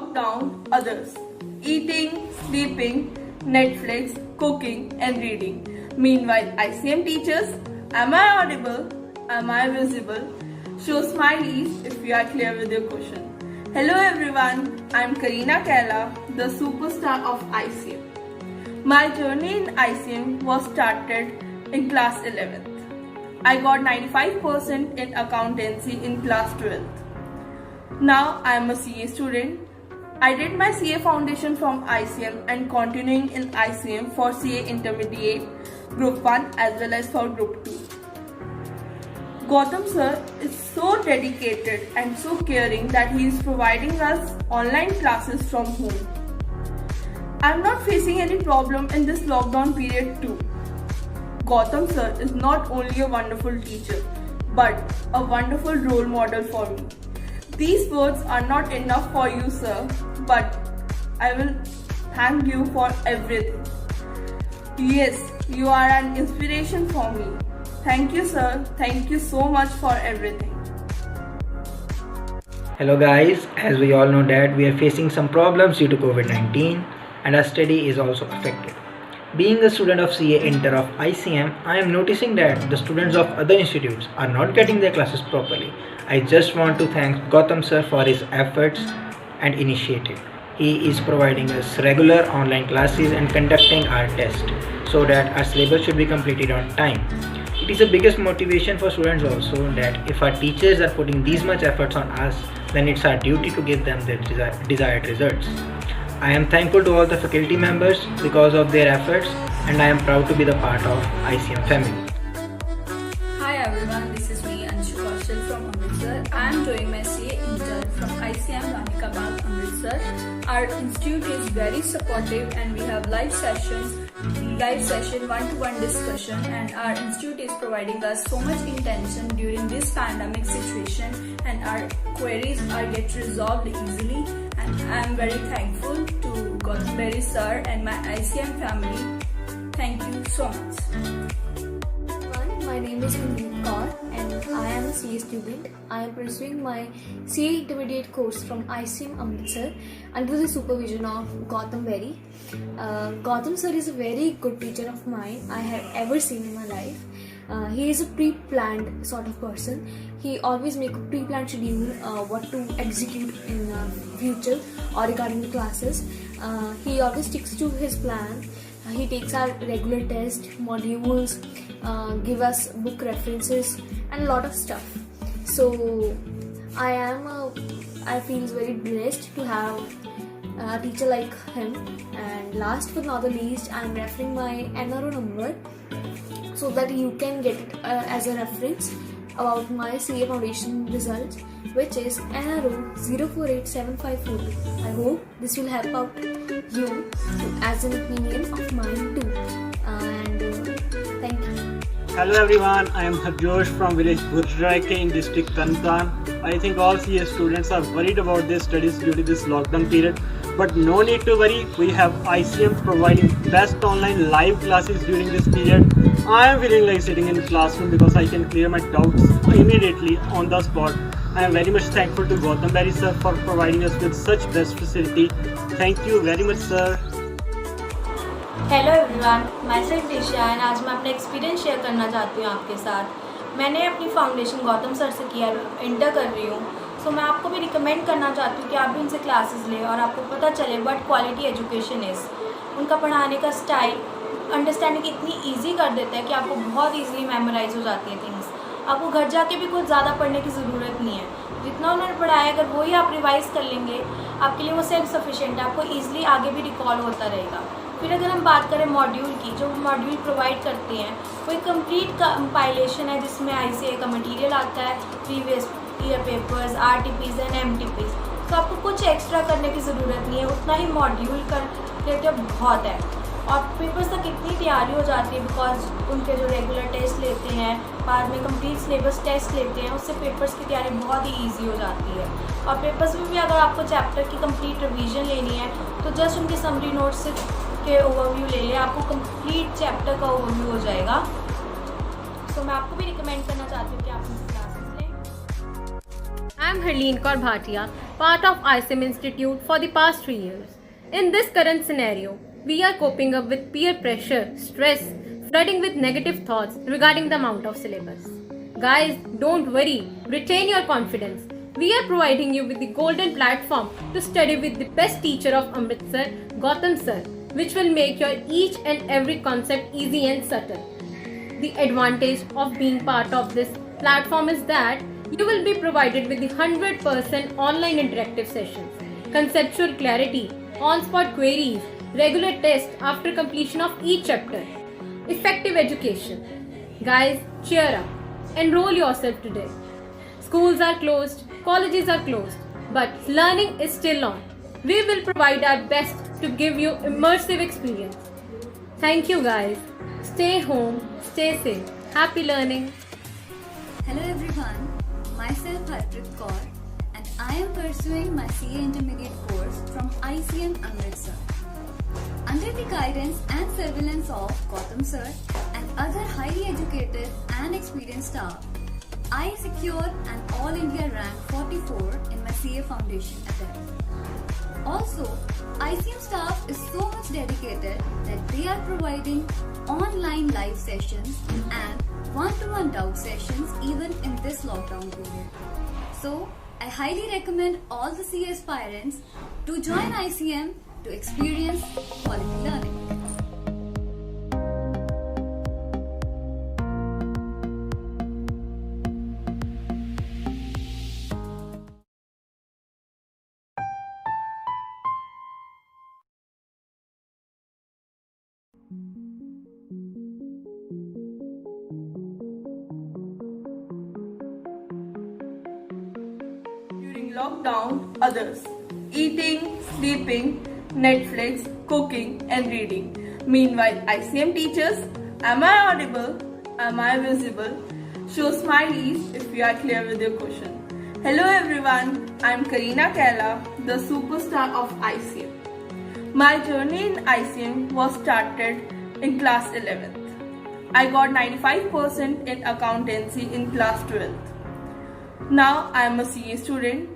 lock down others. Eating, sleeping, Netflix, cooking and reading. Meanwhile, ICM teachers, am I audible? Am I visible? Show smileys if you are clear with your question. Hello everyone, I am Karina Kaila, the superstar of ICM. My journey in ICM was started in class 11th. I got 95% in accountancy in class 12th. Now I am a CA student. I did my CA foundation from ICM and continuing in ICM for CA Intermediate, Group 1 as well as for Group 2. Gautam sir is so dedicated and so caring that he is providing us online classes from home. I am not facing any problem in this lockdown period too. Gautam sir is not only a wonderful teacher but a wonderful role model for me. These words are not enough for you sir, but I will thank you for everything. Yes, you are an inspiration for me. Thank you sir, thank you so much for everything. Hello guys, as we all know that we are facing some problems due to COVID-19 and our study is also affected. Being a student of CA Inter of ICM, I am noticing that the students of other institutes are not getting their classes properly. I just want to thank Gautam sir for his efforts and initiative. He is providing us regular online classes and conducting our test so that our syllabus should be completed on time. It is the biggest motivation for students also that if our teachers are putting these much efforts on us, then it's our duty to give them the desired results. I am thankful to all the faculty members because of their efforts and I am proud to be the part of ICM family. Hi everyone, this is me Anshu Kaushal from Amritsar. I am doing my CA Inter from ICM Ranika Bagh, Amritsar. Our institute is very supportive and we have live session, one-to-one discussion, and our institute is providing us so much intention during this pandemic situation and our queries are get resolved easily, and I am very thankful to Gautam Berry sir and my ICM family. Thank you so much. My name is Mandeep Kaur and I am a CA student. I am pursuing my CA Intermediate course from ICM Amritsar under the supervision of Gautam Berry. Gautam sir is a very good teacher of mine I have ever seen in my life. He is a pre-planned sort of person. He always make a pre-planned schedule what to execute in future or regarding the classes. He always sticks to his plan. He takes our regular test, modules, give us book references and a lot of stuff. So I feel very blessed to have a teacher like him. And last but not the least, I am referring my NRO number so that you can get it as a reference about my CA Foundation results, which is NRO 0487542. I hope this will help out you as an opinion of mine too. And thank you. Hello everyone, I am Harjosh from village Gurjaraike in district Tarntaran. I think all CA students are worried about their studies due to this lockdown period. But no need to worry, we have ICM providing best online live classes during this period. I am feeling like sitting in the classroom because I can clear my doubts immediately on the spot. I am very much thankful to Gautam Berry sir for providing us with such best facility. Thank you very much sir. Hello everyone, my self Disha and आज मैं अपना experience share करना चाहती हूँ आपके साथ। मैंने अपनी फाउंडेशन गौतम सर से किया, इंटर कर रही हूँ। सो मैं आपको भी रिकमेंड करना चाहती हूँ कि आप भी उनसे क्लासेस लें और आपको पता चले व्हाट क्वालिटी एजुकेशन इज़। उनका पढ़ाने का स्टाइल अंडरस्टैंडिंग इतनी ईजी कर देता है कि आपको बहुत ईजिली मेमोराइज हो जाती है थिंग्स। आपको घर जाके भी कुछ ज़्यादा पढ़ने की ज़रूरत नहीं है। जितना उन्होंने पढ़ाया अगर वही आप रिवाइज़ कर लेंगे, आपके लिए वो सेल्फ सफिशिएंट है, आपको ईजिली आगे भी रिकॉल होता रहेगा। फिर अगर हम बात करें मॉड्यूल की, जो मॉड्यूल प्रोवाइड करते हैं वो एक कंप्लीट कंपाइलेशन है जिसमें ICA का मटेरियल आता है, previous year papers, RTPs and MTPs। तो आपको कुछ एक्स्ट्रा करने की ज़रूरत नहीं है, उतना ही मॉड्यूल कर लेते हो बहुत है। और पेपर्स तक इतनी तैयारी हो जाती है बिकॉज उनके जो रेगुलर टेस्ट लेते हैं, बाद में कंप्लीट सिलेबस टेस्ट लेते हैं, उससे पेपर्स की तैयारी बहुत ही ईजी हो जाती है। और पेपर्स में भी अगर आपको चैप्टर की कंप्लीट रिवीजन लेनी है तो जस्ट उनके समरी नोट्स के ओवरव्यू ले लें, आपको कंप्लीट चैप्टर का ओवरव्यू हो जाएगा। सो मैं आपको भी रिकमेंड करना चाहती हूँ कि आप उनसे क्लासेस लें। I'm Harleen Kaur Bhatia, part of ISIM Institute for the past 3 years. In this current scenario, we are coping up with peer pressure, stress, flooding with negative thoughts regarding the amount of syllabus. Guys, don't worry, retain your confidence. We are providing you with the golden platform to study with the best teacher of Amritsar, Gautam sir, which will make your each and every concept easy and subtle. The advantage of being part of this platform is that you will be provided with the 100% online interactive sessions, conceptual clarity, on-spot queries, regular tests after completion of each chapter, effective education. Guys, cheer up. Enroll yourself today. Schools are closed, colleges are closed, but learning is still on. We will provide our best to give you immersive experience. Thank you guys. Stay home, stay safe. Happy learning. Hello everyone, myself Harpreet Kaur and I am pursuing my CA Intermediate course from ICM Amritsar. Under the guidance and surveillance of Gautam sir and other highly educated and experienced staff, I secured an All India rank 44 in my CA foundation attempt. Also, ICM staff is so much dedicated that they are providing online live sessions and one-to-one doubt sessions even in this lockdown period. So, I highly recommend all the CA aspirants to join ICM to experience quality learning. During lockdown, others. Eating, sleeping, Netflix, cooking and reading. Meanwhile, ICM teachers, am I audible? Am I visible? Show smileys if you are clear with your question. Hello everyone, I am Karina Kaila, the superstar of ICM. My journey in ICM was started in class 11th. I got 95% in accountancy in class 12th. Now I am a CA student.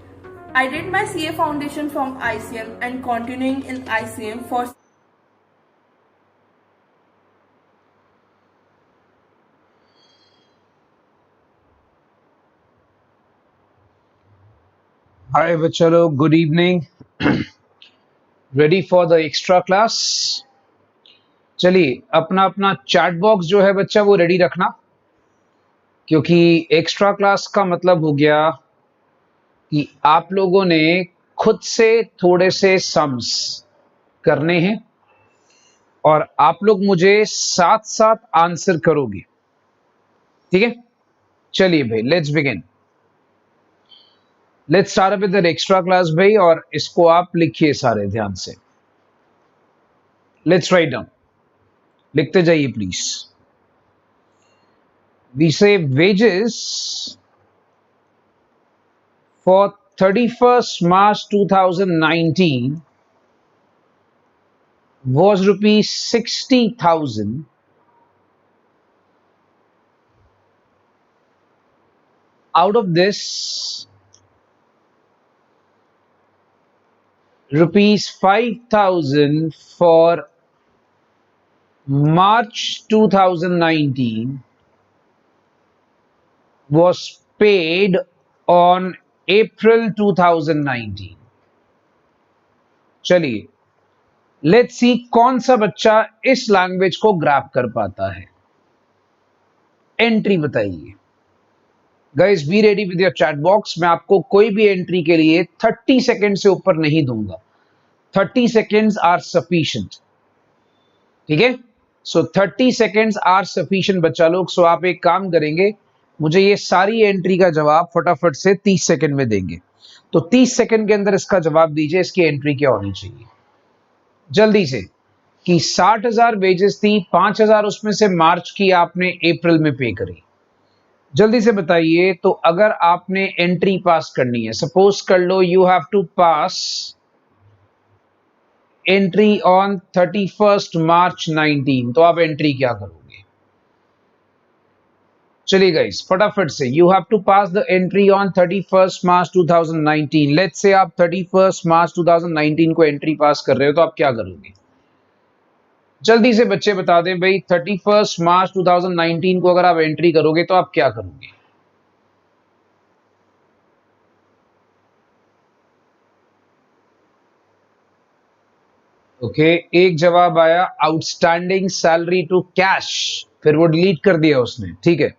I did my CA foundation from ICM and continuing in ICM for Hi, Vachalo. Good evening. Ready for the extra class? चलिए अपना अपना chat box जो है बच्चा वो ready रखना, क्योंकि extra class का मतलब हो गया कि आप लोगों ने खुद से थोड़े से सम्स करने हैं और आप लोग मुझे साथ साथ आंसर करोगे. ठीक है, चलिए भाई, let's begin. Let's start with the extra class भाई, और इसको आप लिखिए सारे ध्यान से. Let's write down. लिखते जाइए please. We say wages for 31st March 2019 was rupees 60,000. Out of this, rupees 5,000 for March 2019 was paid on April 2019. चलिए, लेट्स सी कौन सा बच्चा इस लैंग्वेज को ग्रैप कर पाता है. एंट्री बताइए. Guys, be ready with your chat box. मैं आपको कोई भी एंट्री के लिए 30 सेकेंड से ऊपर नहीं दूंगा. 30 सेकेंड्स आर सफिशिएंट. ठीक है, सो 30 सेकेंड्स आर सफिशिएंट बच्चा लोग. सो आप एक काम करेंगे, मुझे ये सारी एंट्री का जवाब फटाफट से 30 सेकंड में देंगे. तो 30 सेकंड के अंदर इसका जवाब दीजिए, इसकी एंट्री क्या होनी चाहिए जल्दी से. कि 60,000 वेजेस थी, 5,000 उसमें से मार्च की आपने अप्रैल में पे करी. जल्दी से बताइए. तो अगर आपने एंट्री पास करनी है, सपोज कर लो you have to pass entry on 31st March 19, तो आप एंट्री क्या करोगे? चलिए गाइस फटाफट से, you have to pass the entry on 31 March 2019। Let's say आप 31 मार्च 2019 को एंट्री पास कर रहे हो, तो आप क्या करोगे? जल्दी से बच्चे बता दें भाई, 31 मार्च 2019 को अगर आप एंट्री करोगे तो आप क्या करोगे? ओके, एक जवाब आया आउटस्टैंडिंग सैलरी टू कैश, फिर वो डिलीट कर दिया उसने। ठीक है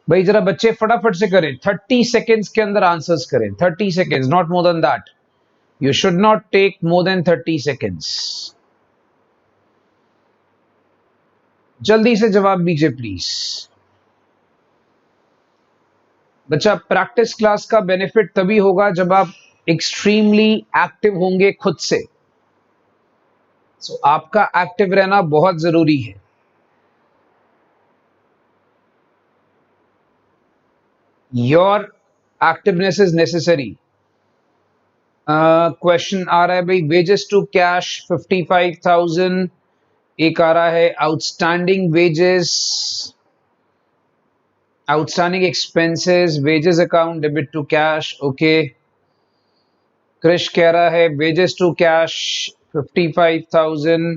भाई, जरा बच्चे फटाफट से करें, 30 सेकेंड्स के अंदर आंसर्स करें। 30 seconds, not more than that. You should not take more than 30 seconds. जल्दी से जवाब दीजिए प्लीज। बच्चा, प्रैक्टिस क्लास का बेनिफिट तभी होगा जब आप एक्सट्रीमली एक्टिव होंगे खुद से। आपका एक्टिव रहना बहुत जरूरी है। Your activeness is necessary. Question आ रहा है भाई, वेजेस टू कैश 55,000। एक आ रहा है outstanding wages, outstanding expenses, wages account debit to cash. Okay, Krish कह रहा है वेजेस टू कैश 55,000।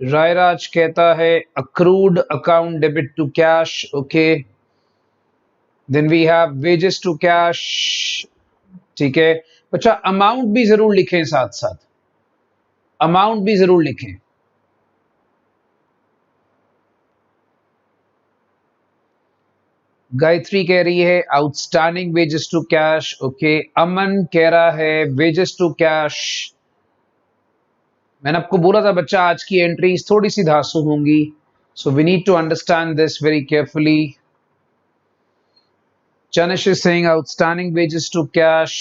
रायराज कहता है accrued account debit to cash. Okay, then we have wages to cash. ठीक है बच्चा, अमाउंट भी जरूर लिखें, साथ साथ अमाउंट भी जरूर लिखें। गायत्री कह रही है outstanding wages to cash. Okay, Aman कह रहा है वेजेस टू कैश। मैंने आपको बोला था बच्चा, आज की एंट्रीज थोड़ी सी धांसू होंगी, so we need to understand this very carefully. Janish is saying outstanding wages to cash.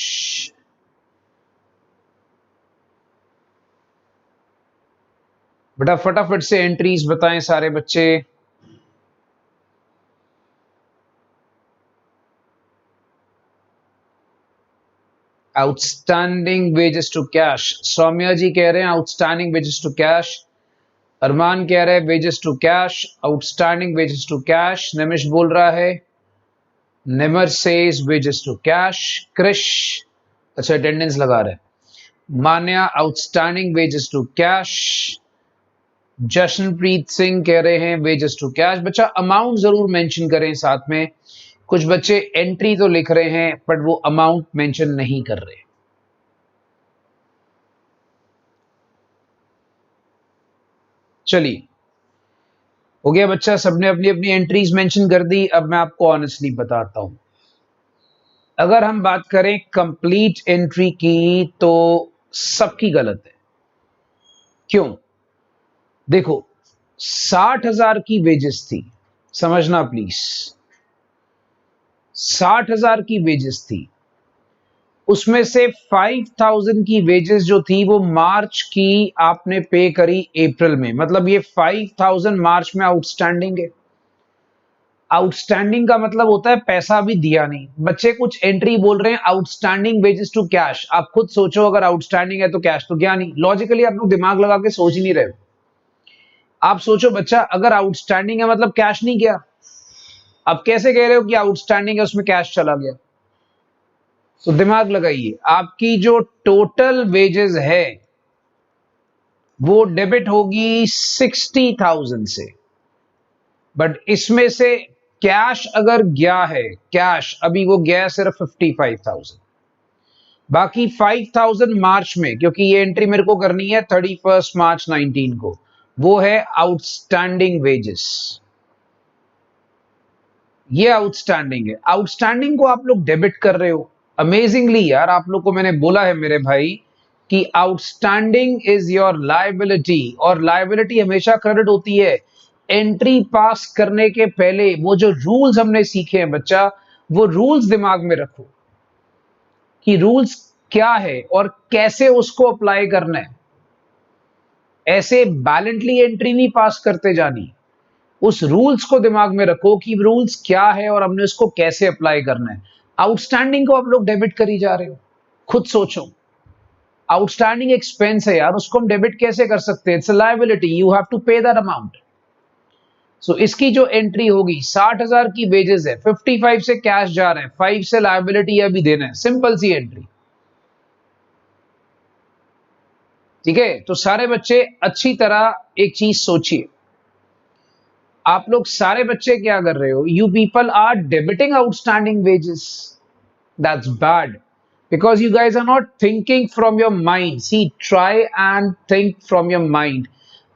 बेटा फटाफट से एंट्रीज बताएं सारे बच्चे। Outstanding wages to cash, Saumya ji कह रहे हैं outstanding wages to cash. Armaan कह रहे हैं wages to cash, outstanding wages to cash. Nimish बोल रहा है never says wages to cash. Krish अच्छा अटेंडेंस लगा रहे हैं। Manya outstanding wages to cash. Jashanpreet Singh कह रहे हैं वेजेस टू कैश। बच्चा अमाउंट जरूर मेंशन करें साथ में। कुछ बच्चे एंट्री तो लिख रहे हैं बट वो अमाउंट मेंशन नहीं कर रहे। चलिए हो गया बच्चा, सबने अपनी अपनी एंट्रीज मेंशन कर दी। अब मैं आपको ऑनेस्टली बताता हूं, अगर हम बात करें कंप्लीट एंट्री की तो सबकी गलत है। क्यों? देखो 60,000 की वेजेस थी, समझना प्लीज, 60,000 की वेजेस थी, उसमें से 5,000 की वेजेस जो थी वो मार्च की आपने पे करी अप्रैल में, मतलब ये 5,000 मार्च में आउटस्टैंडिंग है। आउटस्टैंडिंग का मतलब होता है पैसा भी दिया नहीं। बच्चे कुछ एंट्री बोल रहे हैं आउटस्टैंडिंग वेजेस टू कैश। आप खुद सोचो, अगर आउटस्टैंडिंग है तो कैश तो गया नहीं। लॉजिकली आप लोग दिमाग लगा के सोच ही नहीं रहे हो। आप सोचो बच्चा, अगर आउटस्टैंडिंग है मतलब कैश नहीं गया। अब कैसे कह रहे हो कि आउटस्टैंडिंग है उसमें कैश चला गया? तो दिमाग लगाइए, आपकी जो टोटल वेजेस है वो डेबिट होगी 60,000 से, बट इसमें से कैश अगर गया है, कैश अभी वो गया सिर्फ 55,000। बाकी 5,000 मार्च में, क्योंकि ये एंट्री मेरे को करनी है 31 मार्च 19 को, वो है आउटस्टैंडिंग वेजेस। ये आउटस्टैंडिंग है। आउटस्टैंडिंग को आप लोग डेबिट कर रहे हो। अमेजिंगली यार, आप लोग को मैंने बोला है मेरे भाई कि आउटस्टैंडिंग इज योर लायबिलिटी, और लायबिलिटी हमेशा क्रेडिट होती है। एंट्री पास करने के पहले वो जो रूल्स हमने सीखे हैं बच्चा, वो रूल्स दिमाग में रखो कि रूल्स क्या है और कैसे उसको अप्लाई करना है। ऐसे बैलेंटली एंट्री नहीं पास करते जानी। उस रूल्स को दिमाग में रखो कि रूल्स क्या है और हमने उसको कैसे अप्लाई करना है। आउटस्टैंडिंग को आप लोग डेबिट करी जा रहे हो। खुद सोचो, आउटस्टैंडिंग एक्सपेंस है यार, उसको हम डेबिट कैसे कर सकते हैं? It's a liability, you have to pay that amount. So इसकी जो एंट्री होगी 60,000 की वेजेस है, 55 से कैश जा रहा है, 5 से लायबिलिटी अभी देना है, सिंपल सी एंट्री। ठीक है, तो सारे बच्चे अच्छी तरह एक चीज सोचिए, आप लोग सारे बच्चे क्या कर रहे हो, you people are debiting outstanding wages, that's bad because you guys are not thinking from your mind. See, try and think from your mind.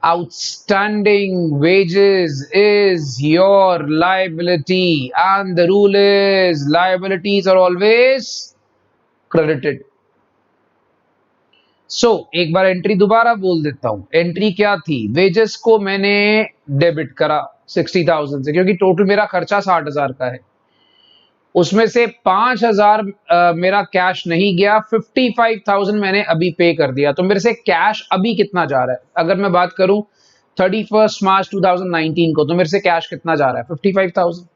Outstanding wages is your liability, and the rule is liabilities are always credited. So, एक बार entry दोबारा बोल देता हूं। Entry क्या थी, wages को मैंने debit करा 60,000 से, क्योंकि टोटल मेरा खर्चा 60,000 का है, उसमें से 5,000 मेरा कैश नहीं गया, 55,000 मैंने अभी पे कर दिया। तो मेरे से कैश अभी कितना जा रहा है, अगर मैं बात करूं 31 मार्च 2019 को, तो मेरे से कैश कितना जा रहा है, 55,000।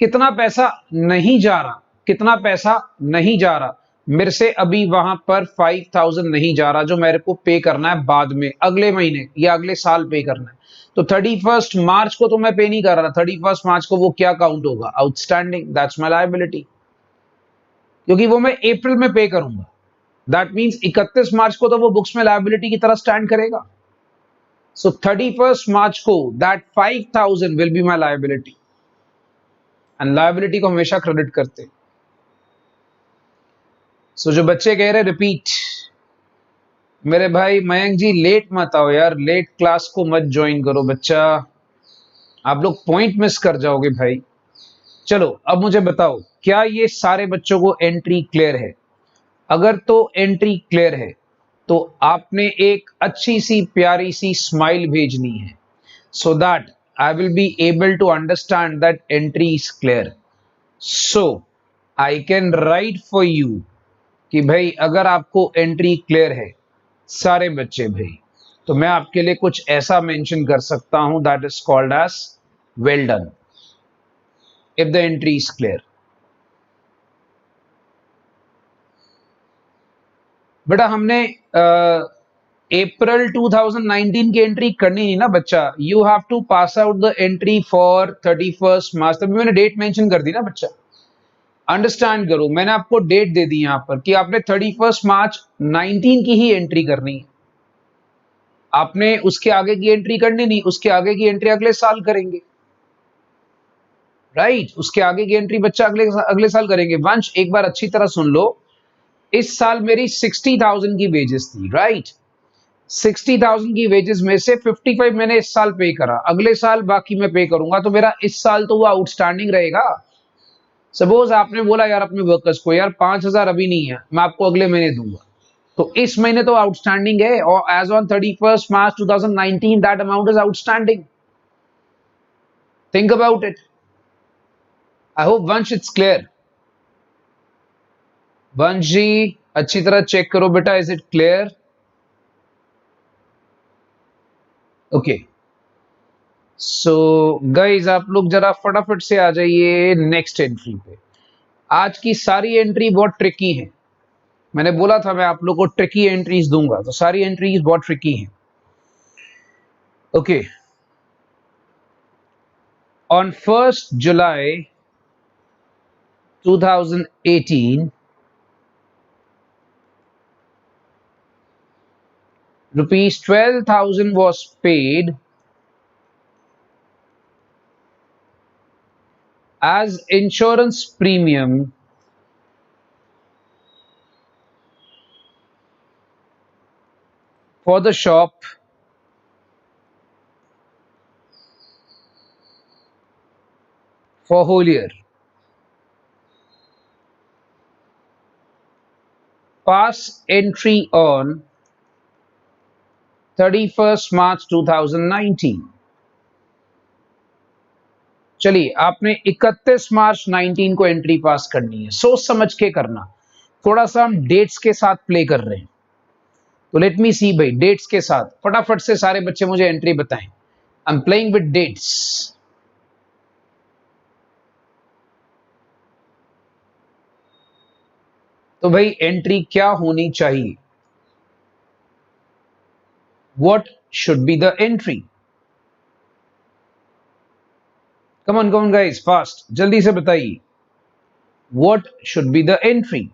कितना पैसा नहीं जा रहा, कितना पैसा नहीं जा रहा, मेरे से अभी वहां पर 5,000 नहीं जा रहा, जो मेरे को पे करना है बाद में, अगले महीने या अगले साल पे करना है। तो 31 मार्च को तो मैं पे नहीं कर रहा, 31 मार्च को वो क्या काउंट होगा, आउटस्टैंडिंग, दैट्स माय लायबिलिटी, क्योंकि वो मैं अप्रैल में पे करूंगा। दैट मींस 31 मार्च को तो वो बुक्स में लायबिलिटी की तरह स्टैंड करेगा। सो 31 मार्च को that 5,000 will be my liability, and liability को हमेशा क्रेडिट करते। सो जो बच्चे कह रहे रिपीट, मेरे भाई मयंक जी लेट मत आओ यार, लेट क्लास को मत ज्वाइन करो बच्चा, आप लोग पॉइंट मिस कर जाओगे भाई। चलो अब मुझे बताओ, क्या ये सारे बच्चों को एंट्री क्लियर है? अगर तो एंट्री क्लियर है तो आपने एक अच्छी सी प्यारी सी स्माइल भेजनी है, so that I will be able to understand that entry is clear. So I can write for you कि भाई अगर आपको एंट्री क्लियर है सारे बच्चे भाई, तो मैं आपके लिए कुछ ऐसा मेंशन कर सकता हूं, that is called as well done, if the entry is clear. बेटा हमने अप्रैल 2019 की एंट्री करनी नहीं ना बच्चा, you have to pass out the entry for 31 March, तभी मैंने डेट मेंशन कर दी ना बच्चा। अंडरस्टैंड करो, मैंने आपको डेट दे दी यहां पर कि आपने 31 मार्च 19 की ही एंट्री करनी है, आपने उसके आगे की एंट्री करनी नहीं, उसके आगे की एंट्री अगले साल करेंगे, राइट? उसके आगे की एंट्री बच्चा अगले साल करेंगे। वंश एक बार अच्छी तरह सुन लो, इस साल मेरी 60,000 की वेजेस थी, राइट? 60,000 की वेजेस में से 55 मैंने इस साल पे करा, अगले साल बाकी मैं पे करूंगा, तो मेरा इस साल तो वो आउटस्टैंडिंग रहेगा। सपोज आपने बोला यार अपने वर्कर्स को, यार 5,000 अभी नहीं है, मैं आपको अगले महीने दूंगा, तो इस महीने तो आउटस्टैंडिंग है, और as on 31 March 2019 that amount is outstanding. Think about it. I hope Vansh it's clear. Vansh ji अच्छी तरह चेक करो बेटा, is it clear? Okay, so guys आप लोग जरा फटाफट से आ जाइए नेक्स्ट एंट्री पे। आज की सारी एंट्री बहुत ट्रिकी है, मैंने बोला था मैं आप लोग को ट्रिकी एंट्रीज दूंगा, तो सारी एंट्रीज बहुत ट्रिकी हैं। Okay, on 1st July 2018 rupees 12,000 was paid as insurance premium for the shop for whole year. Pass entry on 31st March 2019. चलिए आपने 31 मार्च 19 को एंट्री पास करनी है, सोच समझ के करना, थोड़ा सा हम डेट्स के साथ प्ले कर रहे हैं, तो लेट मी सी भाई डेट्स के साथ फटाफट से सारे बच्चे मुझे एंट्री बताएं। I am playing with dates. तो भाई एंट्री क्या होनी चाहिए, what should be the entry? Come on guys, fast, जल्दी से बताइए, what should be the entry?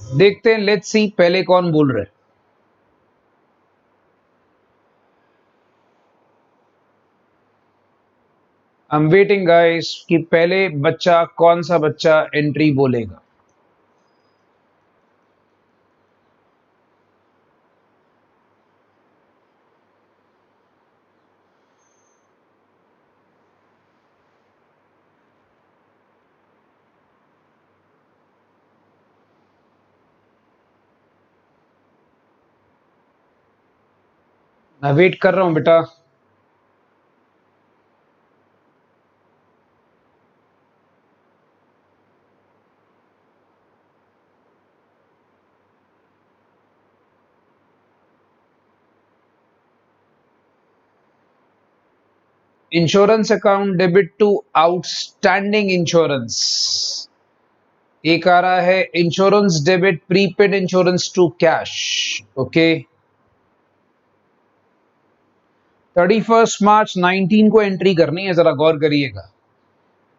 देखते हैं, लेट्स सी पहले कौन बोल रहे हैं। आई एम वेटिंग गाइस कि पहले बच्चा, कौन सा बच्चा एंट्री बोलेगा। मैं वेट कर रहा हूं बेटा। Insurance account debit to outstanding insurance. एक आ रहा है insurance debit prepaid insurance to cash. Okay, 31 March 19 को एंट्री करनी है, जरा गौर करिएगा।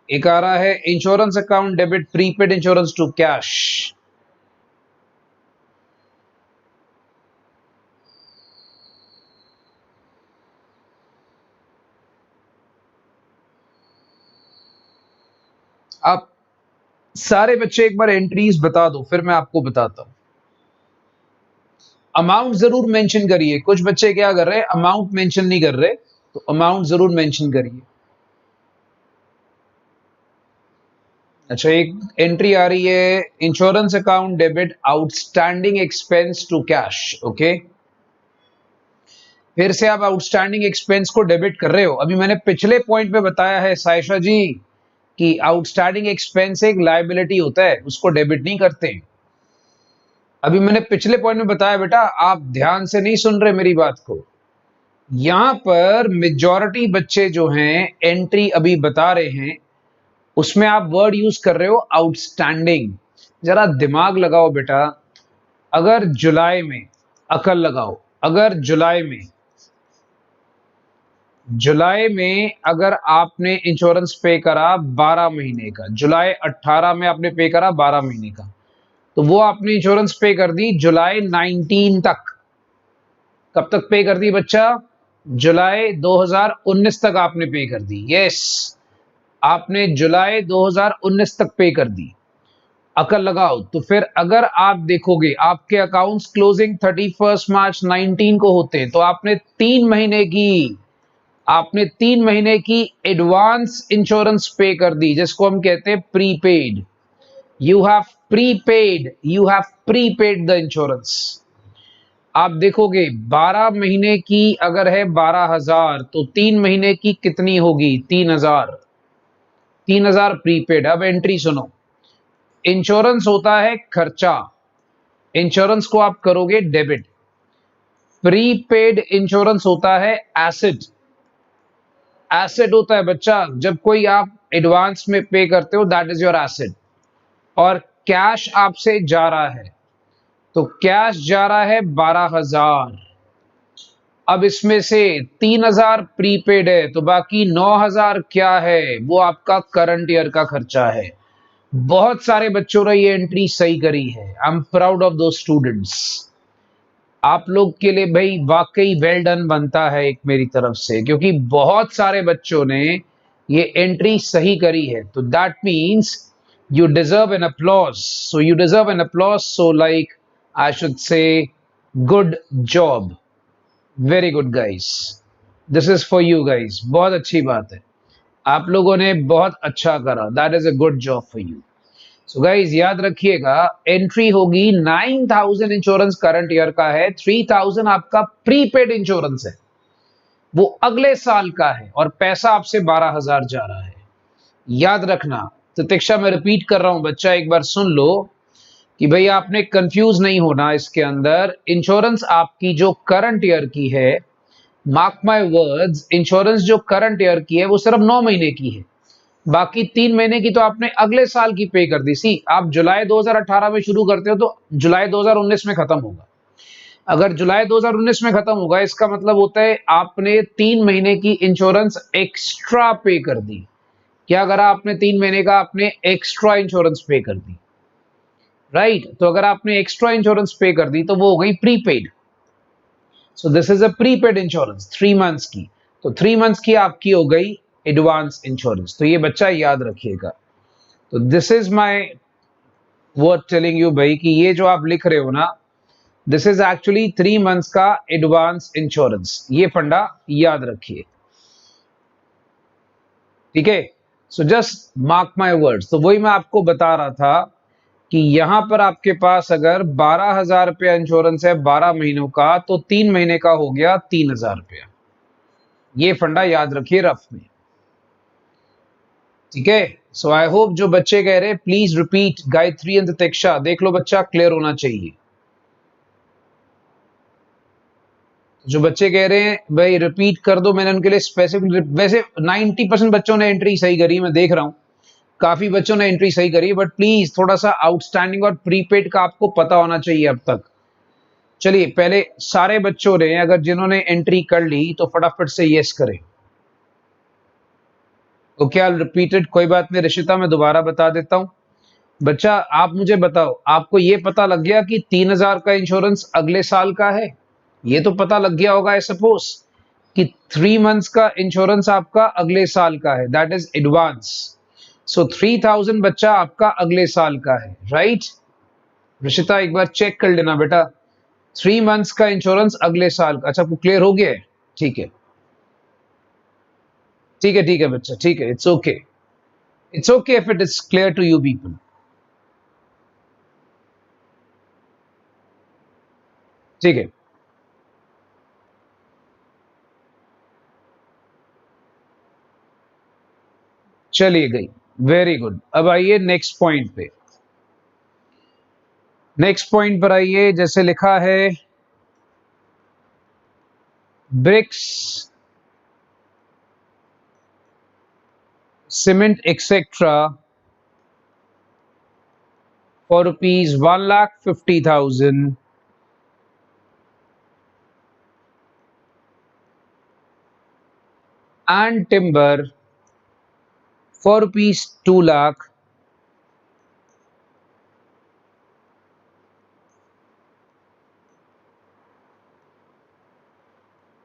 एक आ रहा है insurance account debit prepaid insurance to cash. आप सारे बच्चे एक बार एंट्रीज बता दो, फिर मैं आपको बताता हूं। अमाउंट जरूर मेंशन करिए। कुछ बच्चे क्या कर रहे हैं, अमाउंट मेंशन नहीं कर रहे, तो अमाउंट जरूर मेंशन करिए। अच्छा, एक एंट्री आ रही है insurance account debit outstanding expense to cash. Okay, फिर से आप आउटस्टैंडिंग एक्सपेंस को डेबिट कर रहे हो। अभी मैंने पिछले पॉइंट पे बताया है सायशा जी कि आउटस्टैंडिंग एक्सपेंस एक लायबिलिटी होता है, उसको डेबिट नहीं करते। अभी मैंने पिछले पॉइंट में बताया बेटा, आप ध्यान से नहीं सुन रहे मेरी बात को। यहां पर मेजॉरिटी बच्चे जो हैं एंट्री अभी बता रहे हैं, उसमें आप वर्ड यूज कर रहे हो आउटस्टैंडिंग। जरा दिमाग लगाओ बेटा, अगर जुलाई में, अकल लगाओ, अगर जुलाई में अगर आपने इंश्योरेंस पे करा 12 महीने का, जुलाई 18 में आपने पे करा 12 महीने का, तो वो आपने इंश्योरेंस पे कर दी जुलाई 19 तक। कब तक पे कर दी बच्चा? जुलाई 2019 तक आपने पे कर दी। यस, आपने जुलाई 2019 तक पे कर दी। अकल लगाओ। तो फिर अगर आप देखोगे आपके अकाउंट्स क्लोजिंग 31 मार्च 19 को होते, तो आपने 3 महीने की एडवांस इंश्योरेंस पे कर दी, जिसको हम कहते हैं prepaid. You have prepaid the insurance. आप देखोगे 12 महीने की अगर है 12,000, तो 3 महीने की कितनी होगी? 3,000 प्रीपेड। अब एंट्री सुनो, इंश्योरेंस होता है खर्चा, इंश्योरेंस को आप करोगे डेबिट। प्रीपेड इंश्योरेंस होता है एसेट। एसेट होता है बच्चा, जब कोई आप एडवांस में पे करते हो, दैट इज योर एसेट। और कैश आपसे जा रहा है, तो कैश जा रहा है 12,000। अब इसमें से 3,000 प्रीपेड है, तो बाकी 9,000 क्या है? वो आपका करंट ईयर का खर्चा है। बहुत सारे बच्चों ने ये एंट्री सही करी है। आई एम प्राउड ऑफ दो स्टूडेंट्स। आप लोग के लिए भाई वाकई वेल डन बनता है एक मेरी तरफ से, क्योंकि बहुत सारे बच्चों ने ये एंट्री सही करी है। तो that means you deserve an applause. So you deserve an applause. So like I should say, good job. Very good guys. This is for you guys. बहुत अच्छी बात है, आप लोगों ने बहुत अच्छा करा। That is a good job for you. So guys याद रखिएगा, एंट्री होगी 9,000 इंश्योरेंस करंट ईयर का है, 3,000 आपका प्रीपेड इंश्योरेंस है, वो अगले साल का है, और पैसा आपसे 12,000 जा रहा है। याद रखना। प्रतीक्षा, मैं रिपीट कर रहा हूं बच्चा, एक बार सुन लो कि भाई आपने कंफ्यूज नहीं होना इसके अंदर। इंश्योरेंस आपकी जो करंट ईयर की है, मार्क माय वर्ड्स, इंश्योरेंस जो करंट ईयर की है वो सिर्फ 9 महीने की है, बाकी 3 महीने की तो आपने अगले साल की पे कर दी। सी, आप जुलाई 2018 में शुरू करते हो तो जुलाई 2019 में खत्म होगा। अगर जुलाई 2019 में खत्म होगा इसका मतलब होता है आपने 3 महीने की इंश्योरेंस एक्स्ट्रा पे कर दी। क्या करा आपने? 3 महीने का आपने एक्स्ट्रा इंश्योरेंस पे कर दी, राइट? तो अगर आपने एक्स्ट्रा इंश्योरेंस पे कर दी तो वो हो गई prepaid. So this is a prepaid insurance 3 months की। तो 3 मंथ्स की आपकी हो गई एडवांस इंश्योरेंस। तो ये बच्चा याद रखिएगा। तो this is my word telling you भाई कि ये जो आप लिख रहे हो ना, दिस इज एक्चुअली 3 मंथ्स का एडवांस इंश्योरेंस। ये फंडा याद रखिए, ठीक है? So just mark my words. तो वही मैं आपको बता रहा था कि यहां पर आपके पास अगर 12,000 रुपया इंश्योरेंस है 12 महीनों का, तो 3 महीने का हो गया 3,000 रुपया। ये फंडा याद रखिए रफ में, ठीक है? सो आई होप जो बच्चे कह रहे हैं प्लीज रिपीट गायत्री एंड तितिक्षा, देख लो बच्चा क्लियर होना चाहिए। जो बच्चे कह रहे हैं भाई रिपीट कर दो, मैंने उनके लिए स्पेसिफिक, वैसे 90% बच्चों ने एंट्री सही करी, मैं देख रहा हूं काफी बच्चों ने एंट्री सही करी, बट प्लीज थोड़ा सा आउटस्टैंडिंग और प्रीपेड का आपको पता होना चाहिए अब तक। चलिए पहले सारे बच्चों ने, अगर जिन्होंने एंट्री कर ली तो फटाफट से यस करें। ओके, आई रिपीटेड, कोई बात नहीं ऋषिता, मैं दोबारा बता देता हूं। बच्चा आप मुझे बताओ, आपको ये पता लग गया कि 3,000 का इंश्योरेंस अगले साल का है? ये तो पता लग गया होगा आई सपोज कि 3 मंथ्स का इंश्योरेंस आपका अगले साल का है, दैट इज एडवांस। सो 3,000 बच्चा आपका अगले साल का है, राइट? ऋषिता एक बार चेक कर लेना बेटा, 3 मंथ्स का इंश्योरेंस अगले साल का। अच्छा, आपको क्लियर हो गया है? ठीक है, ठीक है, ठीक है बच्चा, ठीक है, it's okay, it's okay if it is clear to you people. ठीक है, चलिए गई, वेरी गुड। अब आइए नेक्स्ट पॉइंट पे, नेक्स्ट पॉइंट पर आइए। जैसे लिखा है bricks, cement etcetera for rupees 1,50,000 and timber for rupees 2 lakh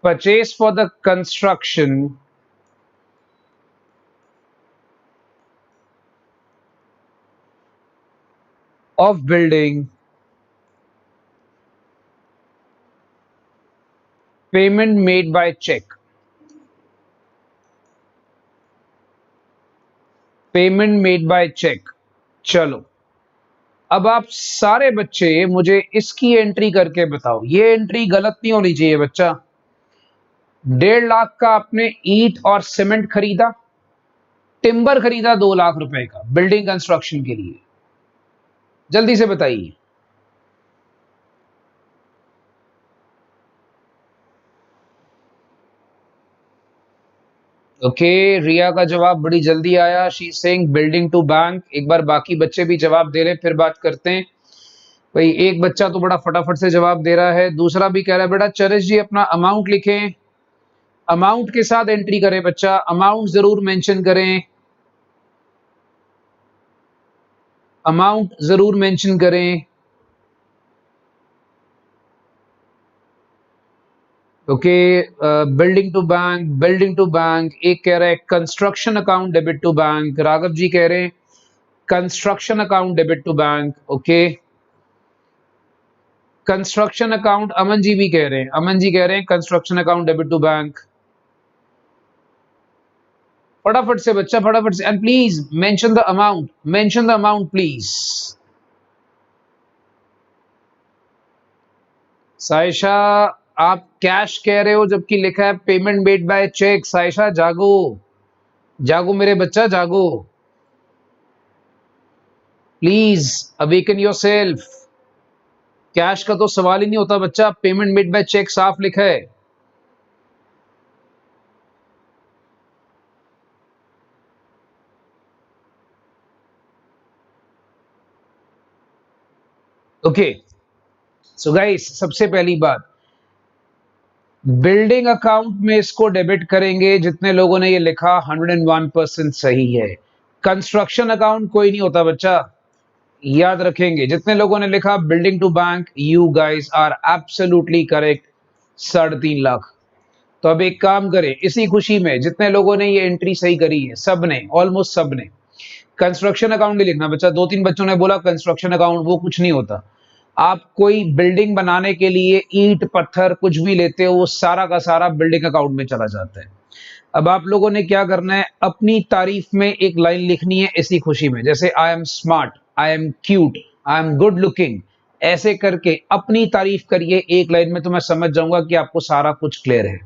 purchase for the construction of building, payment made by check, payment made by cheque. चलो अब आप सारे बच्चे मुझे इसकी एंट्री करके बताओ। ये एंट्री गलत नहीं होनी चाहिए बच्चा। 1.5 लाख का आपने ईंट और सीमेंट खरीदा, टिम्बर खरीदा 2 लाख रुपए का बिल्डिंग कंस्ट्रक्शन के लिए, जल्दी से बताइए। ओके, रिया का जवाब बड़ी जल्दी आया, she saying building to bank. एक बार बाकी बच्चे भी जवाब दे रहे, फिर बात करते हैं। भाई एक बच्चा तो बड़ा फटाफट से जवाब दे रहा है, दूसरा भी कह रहा है बेटा चरस जी अपना अमाउंट लिखें, अमाउंट के साथ एंट्री करें बच्चा, अमाउंट जरूर मेंशन करें, अमाउंट जरूर मेंशन करें। Okay, building to bank, building to bank. एक कह रहा है construction account debit to bank, Raghav ji कह रहे हैं construction account debit to bank. Okay, construction account, Aman ji भी कह रहे हैं, अमन जी कह रहे हैं construction account debit to bank. फटाफट से बच्चा, फटाफट से, and please mention the amount, mention the amount please. Saisha आप कैश कह रहे हो जबकि लिखा है payment made by cheque. Saisha जागो, जागो मेरे बच्चा, जागो प्लीज, अवेकन योरसेल्फ। कैश का तो सवाल ही नहीं होता बच्चा, पेमेंट मेड बाय चेक साफ लिखा है। ओके, सो गाइस, सबसे पहली बात, बिल्डिंग अकाउंट में इसको डेबिट करेंगे। जितने लोगों ने ये लिखा 101% सही है। कंस्ट्रक्शन अकाउंट कोई नहीं होता बच्चा, याद रखेंगे। जितने लोगों ने लिखा building to bank, you guys are absolutely correct, 3.5 lakh. तो अब एक काम करें, इसी खुशी में जितने लोगों ने ये एंट्री सही करी है, सब ने, ऑलमोस्ट सब ने, कंस्ट्रक्शन अकाउंट नहीं लिखना बच्चा। 2-3 बच्चों ने बोला कंस्ट्रक्शन अकाउंट, वो कुछ नहीं होता। आप कोई बिल्डिंग बनाने के लिए ईंट पत्थर कुछ भी लेते हो, वो सारा का सारा बिल्डिंग अकाउंट में चला जाता है। अब आप लोगों ने क्या करना है, अपनी तारीफ में एक लाइन लिखनी है इसी खुशी में, जैसे I am smart, I am cute, I am good looking, ऐसे करके अपनी तारीफ करिए एक लाइन में, तो मैं समझ जाऊंगा कि आपको सारा कुछ क्लियर है।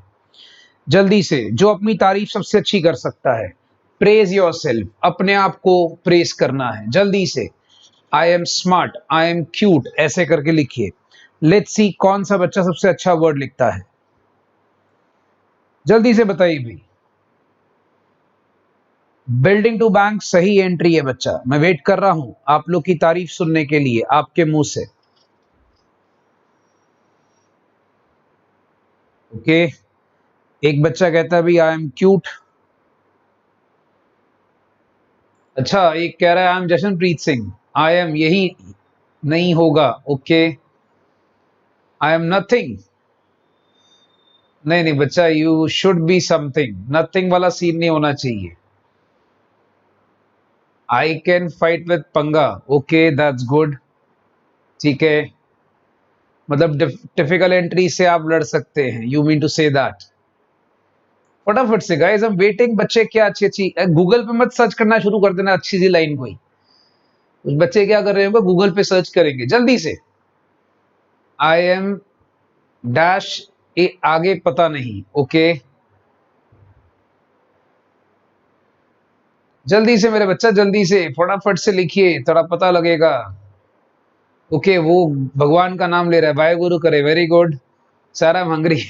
जल्दी से, जो अपनी तारीफ सबसे अच्छी कर सकता है, प्रेज योर सेल्फ, अपने आप को प्रेज करना है। जल्दी से, I am smart, I am cute, ऐसे करके लिखिए। लेट्स सी कौन सा बच्चा सबसे अच्छा वर्ड लिखता है, जल्दी से बताइए भाई। बिल्डिंग टू बैंक सही एंट्री है बच्चा, मैं वेट कर रहा हूं आप लोग की तारीफ सुनने के लिए आपके मुंह से। ओके, एक बच्चा कहता है भाई आई एम क्यूट। अच्छा, एक कह रहा है I am Jashanpreet Singh, I am यही नहीं होगा। ओके, आई एम नथिंग, नहीं नहीं बच्चा, you should be something, nothing वाला सीन नहीं होना चाहिए। आई कैन फाइट विद पंगा, ओके दैट्स गुड, ठीक है, मतलब टिपिकल एंट्री से आप लड़ सकते हैं, you mean to say that. फटाफट से गाइस, हम वेटिंग। बच्चे क्या अच्छी अच्छी, गूगल पे मत सर्च करना शुरू कर देना अच्छी सी लाइन कोई। उस बच्चे क्या कर रहे होंगे, गूगल पे सर्च करेंगे। जल्दी से, आई एम डैश, ए आगे पता नहीं। ओके, जल्दी से मेरे बच्चा, जल्दी से फटाफट से लिखिए, थोड़ा पता लगेगा। ओके, वो भगवान का नाम ले रहा है, वाहे गुरु करे, very good sir, I am hungry.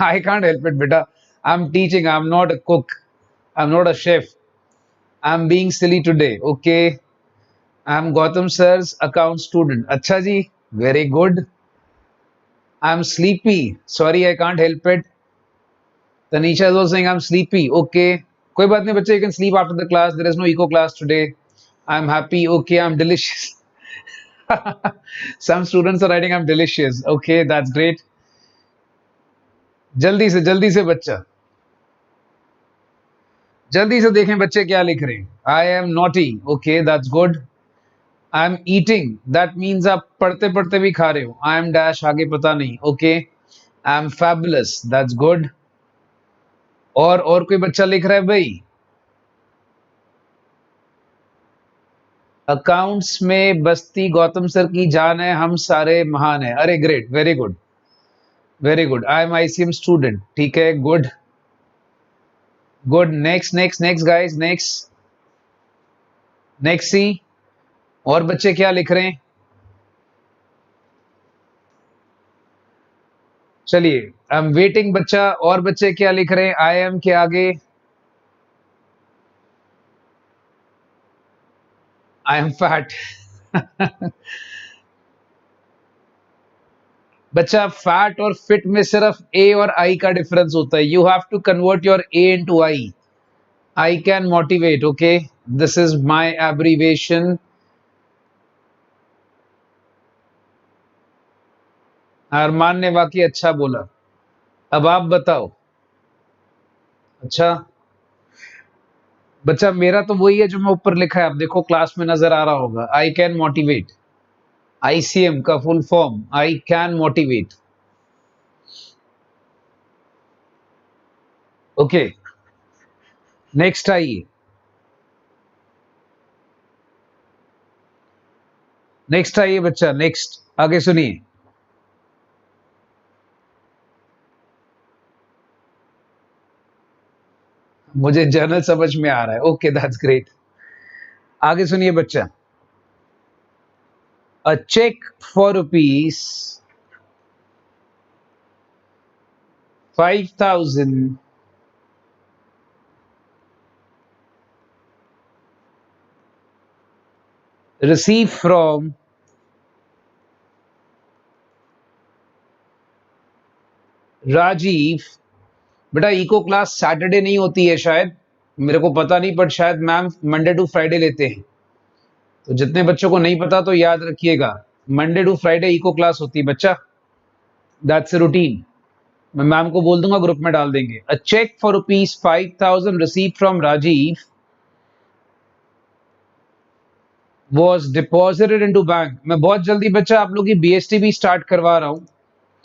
I can't help it बेटा, I am teaching, I am not a cook, I am not a chef, I am being silly today. Okay, I am Gautam sirs account student. अच्छा जी, very good. I M sleepy, sorry I can't help it. Tanisha is also saying I'm sleepy. Okay, कोई बात नहीं बच्चे, you can sleep after the class. There is no eco class today. I'm happy. Okay, I'm delicious. Some students are writing I'm delicious. Okay, that's great. जल्दी से बच्चा, जल्दी से देखें बच्चे क्या लिख रहे हैं। I am naughty. Okay, that's good. I am eating. That means आप पढ़ते पढ़ते भी खा रहे हो। I am dash, आगे पता नहीं। Okay, I am fabulous. That's good. और कोई बच्चा लिख रहा है भाई, अकाउंट्स में बस्ती गौतम सर की जान है, हम सारे महान है। अरे great, very good, very good. I am ICM student, ठीक है, good good. Next next next guys, next next see, और बच्चे क्या लिख रहे हैं। चलिए, आई एम वेटिंग बच्चा, और बच्चे क्या लिख रहे हैं आई एम के आगे। I am fat. बच्चा, फैट और फिट में सिर्फ ए और आई का डिफरेंस होता है। You have to convert your A into I. I can motivate, okay, this is my abbreviation. Armaan ने वाकई अच्छा बोला। अब आप बताओ। अच्छा बच्चा, मेरा तो वही है जो मैं ऊपर लिखा है, आप देखो क्लास में नजर आ रहा होगा। आई कैन मोटिवेट, आईसीएम का full form, I can motivate. Okay, next आइए, नेक्स्ट आइए बच्चा, नेक्स्ट आगे सुनिए। मुझे जर्नल समझ में आ रहा है। Okay, that's great. आगे सुनिए बच्चा, a cheque for rupees 5,000 received from Rajiv, बेटा इको क्लास सैटरडे नहीं होती है शायद, मेरे को पता नहीं, बट शायद मैम मंडे टू फ्राइडे लेते हैं। तो जितने बच्चों को नहीं पता तो याद रखिएगा, Monday to Friday eco class होती है बच्चा, दैट्स अ रूटीन। मैं मैम को बोल दूंगा, ग्रुप में डाल देंगे। A cheque for ₹5,000 receive from Rajiv was deposited into bank. मैं बहुत जल्दी बच्चा आप लोग की बीएसटी भी स्टार्ट करवा रहा हूं,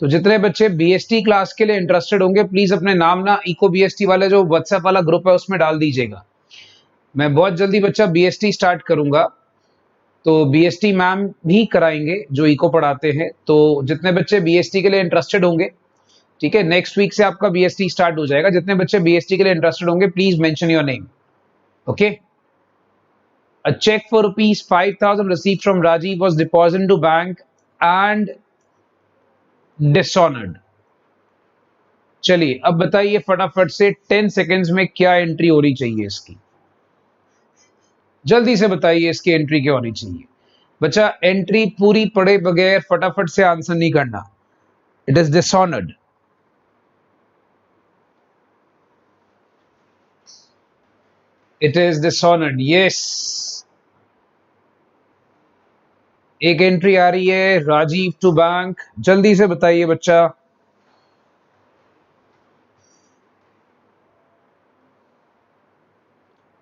तो जितने बच्चे बीएसटी क्लास के लिए इंटरेस्टेड होंगे प्लीज अपने नाम ना इको बीएसटी वाले जो व्हाट्सएप वाला ग्रुप है उसमें डाल दीजिएगा। मैं बहुत जल्दी बच्चा बीएसटी स्टार्ट करूंगा, तो बीएसटी मैम भी कराएंगे जो इको पढ़ाते हैं। तो जितने बच्चे बीएसटी के लिए इंटरेस्टेड होंगे, ठीक है, नेक्स्ट वीक से आपका बीएसटी स्टार्ट हो जाएगा। जितने बच्चे बीएसटी के लिए इंटरेस्टेड होंगे please mention your name, okay. A check for ₹5,000 received from Rajiv was deposited into bank and dishonored। चलिए अब बताइए फटाफट से 10 सेकेंड्स में क्या एंट्री होनी चाहिए इसकी, जल्दी से बताइए इसकी एंट्री क्या होनी चाहिए। बच्चा एंट्री पूरी पढ़े बगैर फटाफट से आंसर नहीं करना। It is dishonoured. It is dishonoured, yes. एक एंट्री आ रही है राजीव टू बैंक, जल्दी से बताइए बच्चा।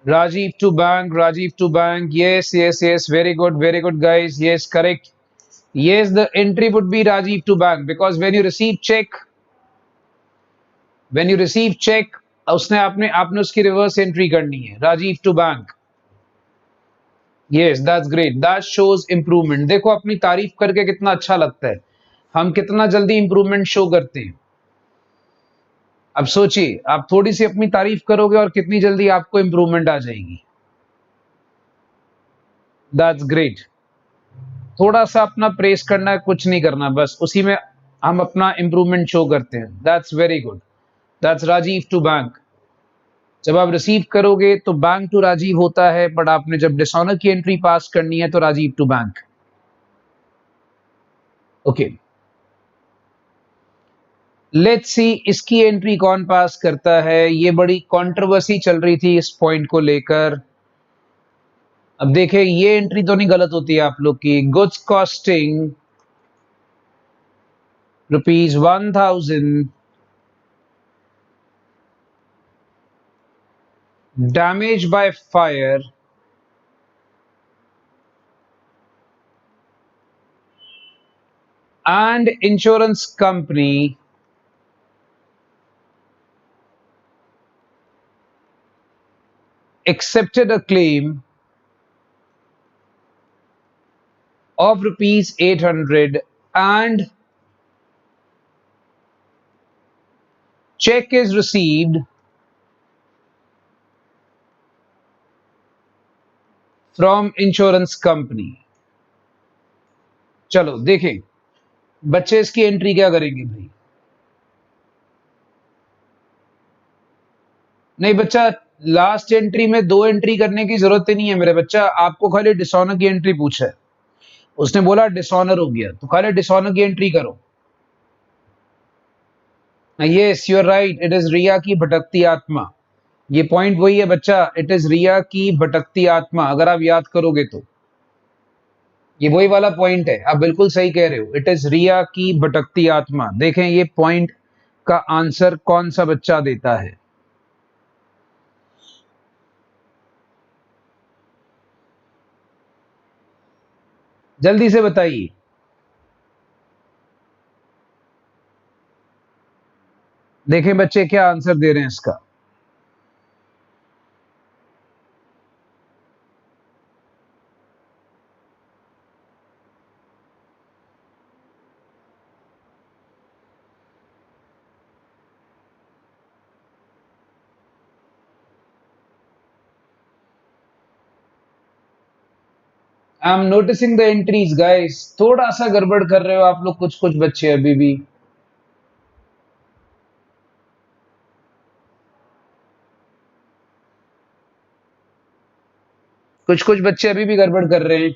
Rajiv to bank, yes, very good guys, yes, correct, yes, the entry would be Rajiv to bank, because when you receive check उसने आपने उसकी रिवर्स एंट्री करनी है, Rajiv to bank, yes, that's great, that shows improvement। देखो अपनी तारीफ करके कितना अच्छा लगता है, हम कितना जल्दी इंप्रूवमेंट शो करते हैं। अब सोचिए आप थोड़ी सी अपनी तारीफ करोगे और कितनी जल्दी आपको इंप्रूवमेंट आ जाएगी। That's great. थोड़ा सा अपना प्रेस करना है, कुछ नहीं करना, बस उसी में हम अपना इंप्रूवमेंट शो करते हैं। That's very good, that's Rajiv to bank. जब आप रिसीव करोगे तो बैंक टू राजीव होता है, बट आपने जब डिसऑनर की एंट्री पास करनी है तो Rajiv to bank, okay. Let's see इसकी एंट्री कौन पास करता है। ये बड़ी कंट्रोवर्सी चल रही थी इस पॉइंट को लेकर। अब देखें, ये एंट्री तो नहीं गलत होती है आप लोग की। Goods costing ₹1,000, damage by fire and insurance company accepted a claim of ₹800 and check is received from insurance company। चलो देखें बच्चे इसकी एंट्री क्या करेंगे भाई। नहीं बच्चा, लास्ट एंट्री में 2 एंट्री करने की जरूरत ही नहीं है मेरे बच्चा, आपको खाली डिसऑनर की एंट्री पूछा है। उसने बोला डिसऑनर हो गया तो खाली डिसऑनर की एंट्री करो। Yes you are right, it is Riya की भटकती आत्मा। ये पॉइंट वही है बच्चा, इट इज रिया की भटकती आत्मा। अगर आप याद करोगे तो ये वही वाला पॉइंट है, आप बिल्कुल सही कह रहे हो, इट इज रिया की भटकती आत्मा। देखें ये पॉइंट का आंसर कौन सा बच्चा देता है। जल्दी से बताइए। देखें बच्चे क्या आंसर दे रहे हैं इसका। I am noticing the entries guys, थोड़ा सा गड़बड़ कर रहे हो आप लोग, कुछ कुछ बच्चे अभी भी। कुछ कुछ बच्चे अभी भी गड़बड़ कर रहे हैं।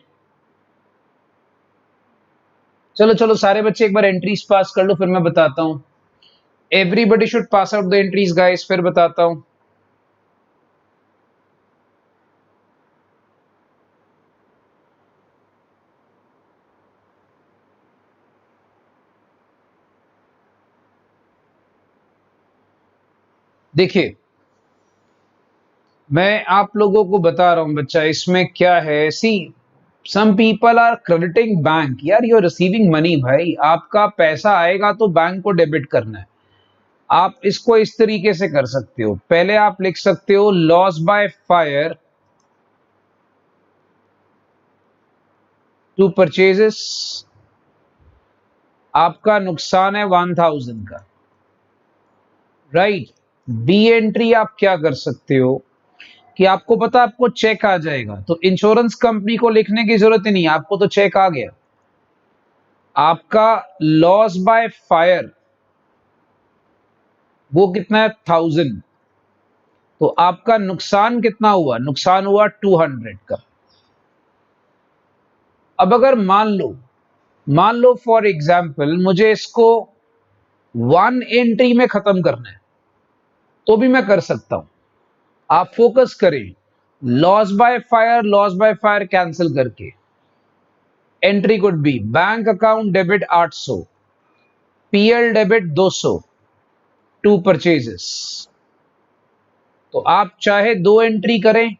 चलो चलो सारे बच्चे एक बार एंट्रीज पास कर लो, फिर मैं बताता हूं। Everybody should pass out the entries guys, फिर बताता हूं। देखिए मैं आप लोगों को बता रहा हूं बच्चा, इसमें क्या है, see some people are crediting bank, यार यू आर रिसीविंग मनी भाई, आपका पैसा आएगा तो बैंक को डेबिट करना है। आप इसको इस तरीके से कर सकते हो, पहले आप लिख सकते हो loss by fire to purchases, आपका नुकसान है 1000 का, राइट। बी एंट्री आप क्या कर सकते हो कि आपको पता आपको चेक आ जाएगा, तो इंश्योरेंस कंपनी को लिखने की जरूरत ही नहीं, आपको तो चेक आ गया। आपका लॉस बाय फायर वो कितना है 1000, तो आपका नुकसान कितना हुआ, नुकसान हुआ 200 का। अब अगर मान लो फॉर एग्जाम्पल मुझे इसको 1 एंट्री में खत्म करना है, तो भी मैं कर सकता हूं। आप फोकस करें, लॉस बाय फायर कैंसिल करके entry could be bank account debit 800, PL debit 200 to purchases. तो आप चाहे 2 एंट्री करें,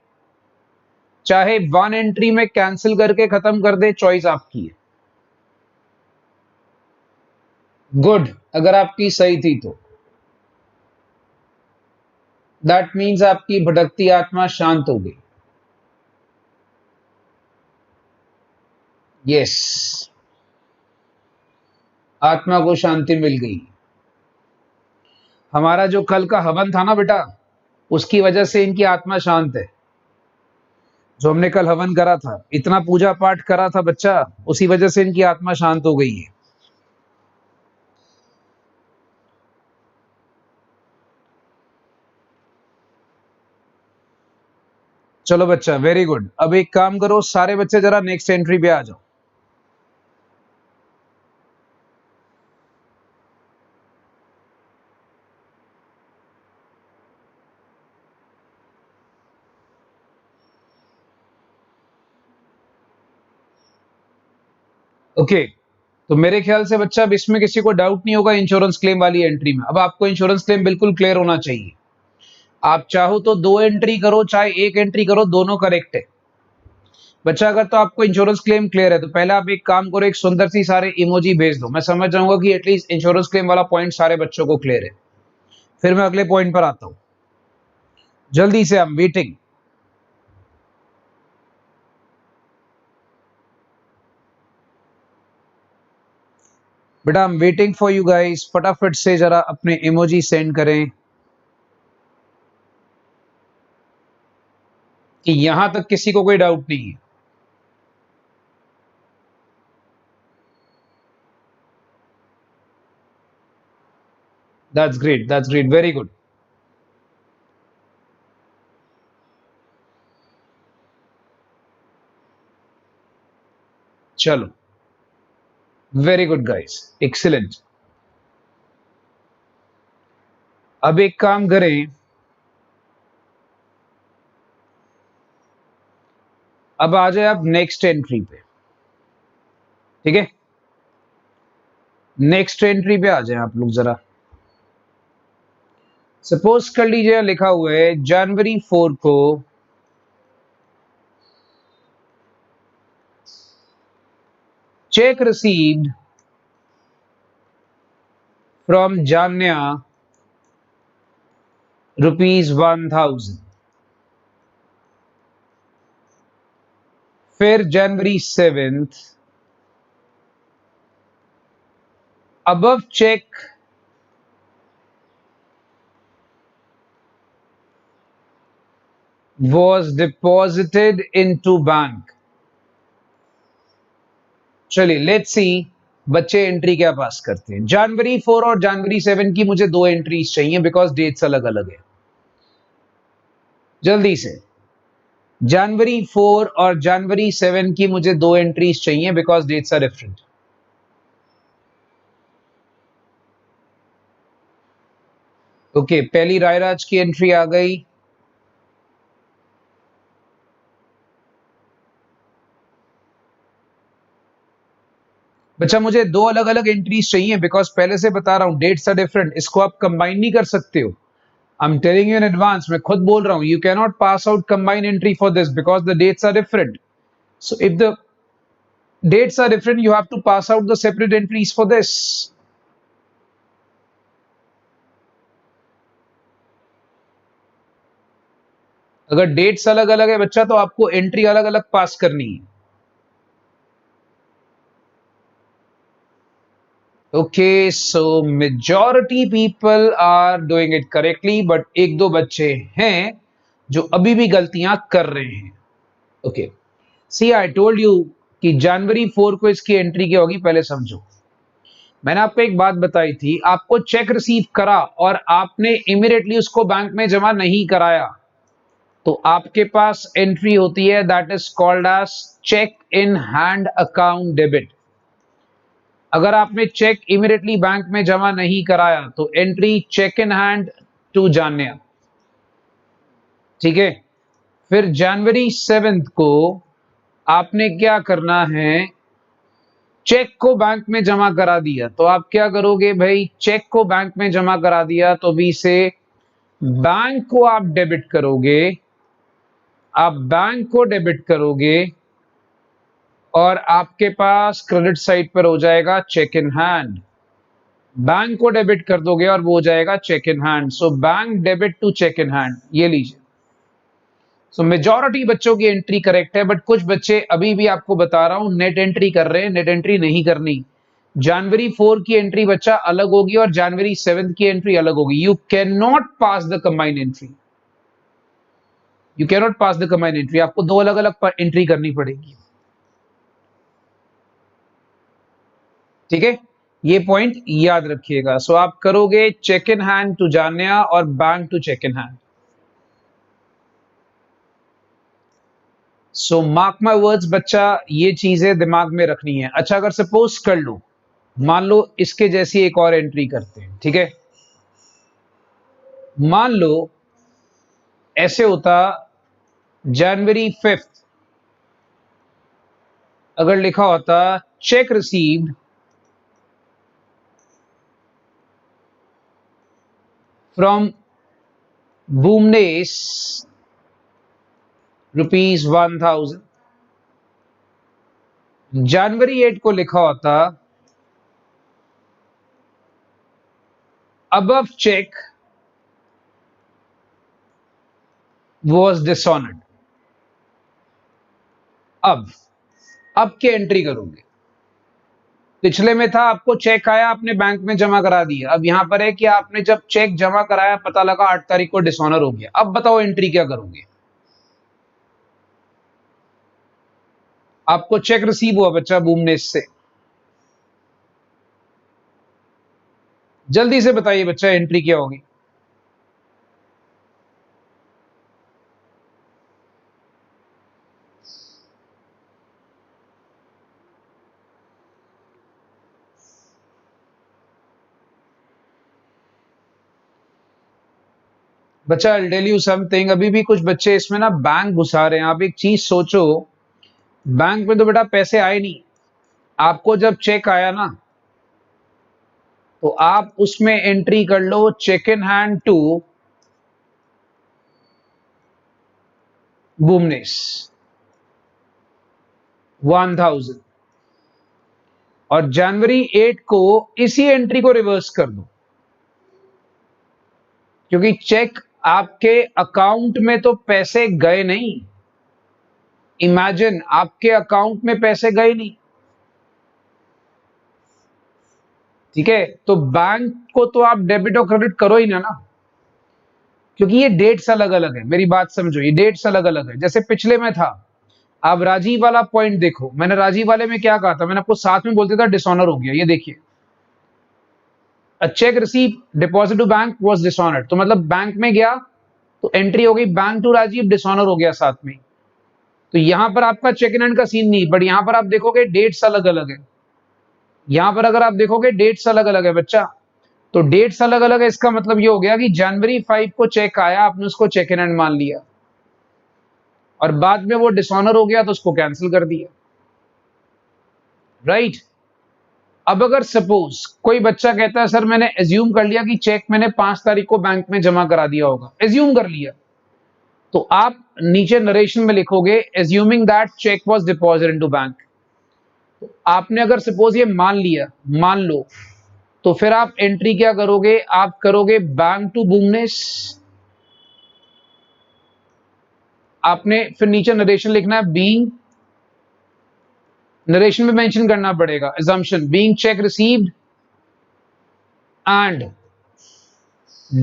चाहे 1 एंट्री में कैंसिल करके खत्म कर दे, चॉइस आपकी है। गुड, अगर आपकी सही थी तो दैट मीन्स आपकी भटकती आत्मा शांत हो गई। यस, आत्मा को शांति मिल गई। हमारा जो कल का हवन था ना बेटा, उसकी वजह से इनकी आत्मा शांत है। जो हमने कल हवन करा था, इतना पूजा पाठ करा था बच्चा, उसी वजह से इनकी आत्मा शांत हो गई है। चलो बच्चा, वेरी गुड। अब एक काम करो, सारे बच्चे जरा नेक्स्ट एंट्री पे आ जाओ। ओके तो मेरे ख्याल से बच्चा अब इसमें किसी को डाउट नहीं होगा इंश्योरेंस क्लेम वाली एंट्री में। अब आपको इंश्योरेंस क्लेम बिल्कुल क्लियर होना चाहिए। आप चाहो तो 2 एंट्री करो, चाहे 1 एंट्री करो, दोनों करेक्ट है बच्चा। अगर तो आपको इंश्योरेंस क्लेम क्लियर है तो पहले आप एक काम करो, एक सुंदर सी सारे इमोजी भेज दो। मैं समझ जाऊंगा कि एटलीस्ट इंश्योरेंस क्लेम वाला पॉइंट सारे बच्चों को क्लियर है। फिर मैं अगले पॉइंट पर आता हूं, जल्दी से। I am waiting. बेटा I am waiting for you guys, फटाफट से जरा अपने इमोजी सेंड करें कि यहां तक किसी को कोई डाउट नहीं है। That's great, very good. चलो, वेरी गुड गाइस, एक्सीलेंट। अब एक काम करें, अब आ जाए आप नेक्स्ट एंट्री पे, ठीक है। नेक्स्ट एंट्री पे आ जाए आप लोग जरा। सपोज कर लीजिए लिखा हुआ है जनवरी 4 को चेक रिसीव्ड फ्रॉम जान्या ₹1000। फिर जनवरी 7 above check was deposited into bank। चलिए लेट्स सी बच्चे एंट्री क्या पास करते हैं। जनवरी 4 और जनवरी 7 की मुझे 2 एंट्रीज चाहिए बिकॉज डेट्स अलग अलग है। जल्दी से, जनवरी 4 और जनवरी 7 की मुझे 2 एंट्रीज चाहिए because dates are different. Okay, पहली रायराज की एंट्री आ गई। बच्चा मुझे दो अलग अलग एंट्रीज चाहिए, बिकॉज पहले से बता रहा हूं डेट्स आर डिफरेंट, इसको आप कंबाइन नहीं कर सकते हो। I am telling you in advance, मैं खुद बोल रहा हूं, you can not pass out combine entry for this because the dates are different. So if the dates are different, you have to pass out the separate entries for this. अगर dates अलग अलग है बच्चा तो आपको entry अलग अलग pass करनी है। Okay, so majority people are doing it correctly, but एक दो बच्चे हैं जो अभी भी गलतियां कर रहे हैं। Okay, see I told you कि जनवरी 4 को इसकी एंट्री क्या होगी, पहले समझो। मैंने आपको एक बात बताई थी, आपको चेक रिसीव करा और आपने इमीडिएटली उसको बैंक में जमा नहीं कराया तो आपके पास एंट्री होती है that is called as cheque in hand account debit. अगर आपने चेक इमीडिएटली बैंक में जमा नहीं कराया तो entry cheque in hand to Janya. ठीक है, फिर जनवरी 7 को आपने क्या करना है, चेक को बैंक में जमा करा दिया तो आप क्या करोगे भाई, चेक को बैंक में जमा करा दिया तो बी से बैंक को आप डेबिट करोगे, आप बैंक को डेबिट करोगे और आपके पास क्रेडिट साइड पर हो जाएगा चेक इन हैंड। बैंक को डेबिट कर दोगे और वो हो जाएगा cheque in hand. So bank debit to cheque in hand, ये लीजिए। सो मेजॉरिटी बच्चों की एंट्री करेक्ट है, बट कुछ बच्चे अभी भी आपको बता रहा हूं नेट एंट्री कर रहे हैं, नेट एंट्री नहीं करनी। जनवरी 4 की एंट्री बच्चा अलग होगी और जनवरी 7 की एंट्री अलग होगी। You can not pass the combined entry, you can not pass the combined entry, आपको दो अलग अलग एंट्री करनी पड़ेगी। ठीक है, ये पॉइंट याद रखिएगा। सो आप करोगे चेक इन हैंड टू जान्या और bank to cheque in hand. So mark my words बच्चा, ये चीजें दिमाग में रखनी है। अच्छा, अगर सपोज कर लो, मान लो इसके जैसी एक और एंट्री करते हैं। ठीक है, मान लो ऐसे होता जनवरी 5 अगर लिखा होता चेक रिसीव्ड फ्रॉम बूमनेस ₹1000। जनवरी 8 को लिखा होता above check was dishonored। अब के एंट्री करोगे, पिछले में था आपको चेक आया आपने बैंक में जमा करा दिया, अब यहां पर है कि आपने जब चेक जमा कराया पता लगा 8 तारीख को डिसऑनर हो गया। अब बताओ एंट्री क्या करोगे। आपको चेक रिसीव हुआ बच्चा बूमनेस से, जल्दी से बताइए बच्चा एंट्री क्या होगी। बच्चा I'll tell you something, अभी भी कुछ बच्चे इसमें ना बैंक घुसा रहे हैं। आप एक चीज सोचो, बैंक में तो बेटा पैसे आए नहीं, आपको जब चेक आया ना तो आप उसमें एंट्री कर लो चेक इन हैंड टू बूमनेस 1000 और जनवरी 8 को इसी एंट्री को रिवर्स कर दो, क्योंकि चेक आपके अकाउंट में तो पैसे गए नहीं। इमेजिन आपके अकाउंट में पैसे गए नहीं। ठीक है, तो बैंक को तो आप डेबिट और क्रेडिट करो ही ना, क्योंकि ये डेट्स अलग अलग है। मेरी बात समझो, ये डेट्स अलग अलग है। जैसे पिछले में था, आप राजीव वाला पॉइंट देखो, मैंने राजीव वाले में क्या कहा था, मैंने आपको साथ में बोलते था डिसऑनर हो गया। ये देखिए, a cheque receive deposit to bank was dishonoured, तो मतलब बैंक में गया तो एंट्री हो गई बैंक टू राजीव, डिसऑनर हो गया साथ में। तो यहां पर आपका चेक इन हैंड का सीन नहीं, बट यहां पर आप देखोगे डेट्स अलग अलग है। यहां पर अगर आप देखोगे डेट्स अलग अलग है बच्चा। तो डेट्स अलग अलग है, इसका मतलब ये हो गया कि जनवरी 5 को चेक आया, आपने उसको चेक इन हैंड मान लिया और बाद में वो डिसऑनर हो गया तो उसको कैंसिल कर दिया, राइट। अब अगर सपोज कोई बच्चा कहता है सर मैंने एज्यूम कर लिया कि चेक मैंने 5 तारीख को बैंक में जमा करा दिया होगा, एज्यूम कर लिया, तो आप नीचे नरेशन में लिखोगे assuming that cheque was deposited into bank. आपने अगर सपोज ये मान लिया, मान लो, तो फिर आप एंट्री क्या करोगे, आप करोगे बैंक टू बुमनेस, आपने फिर नीचे नरेशन लिखना है बीइंग, नरेशन में मेंशन करना पड़ेगा assumption being check received and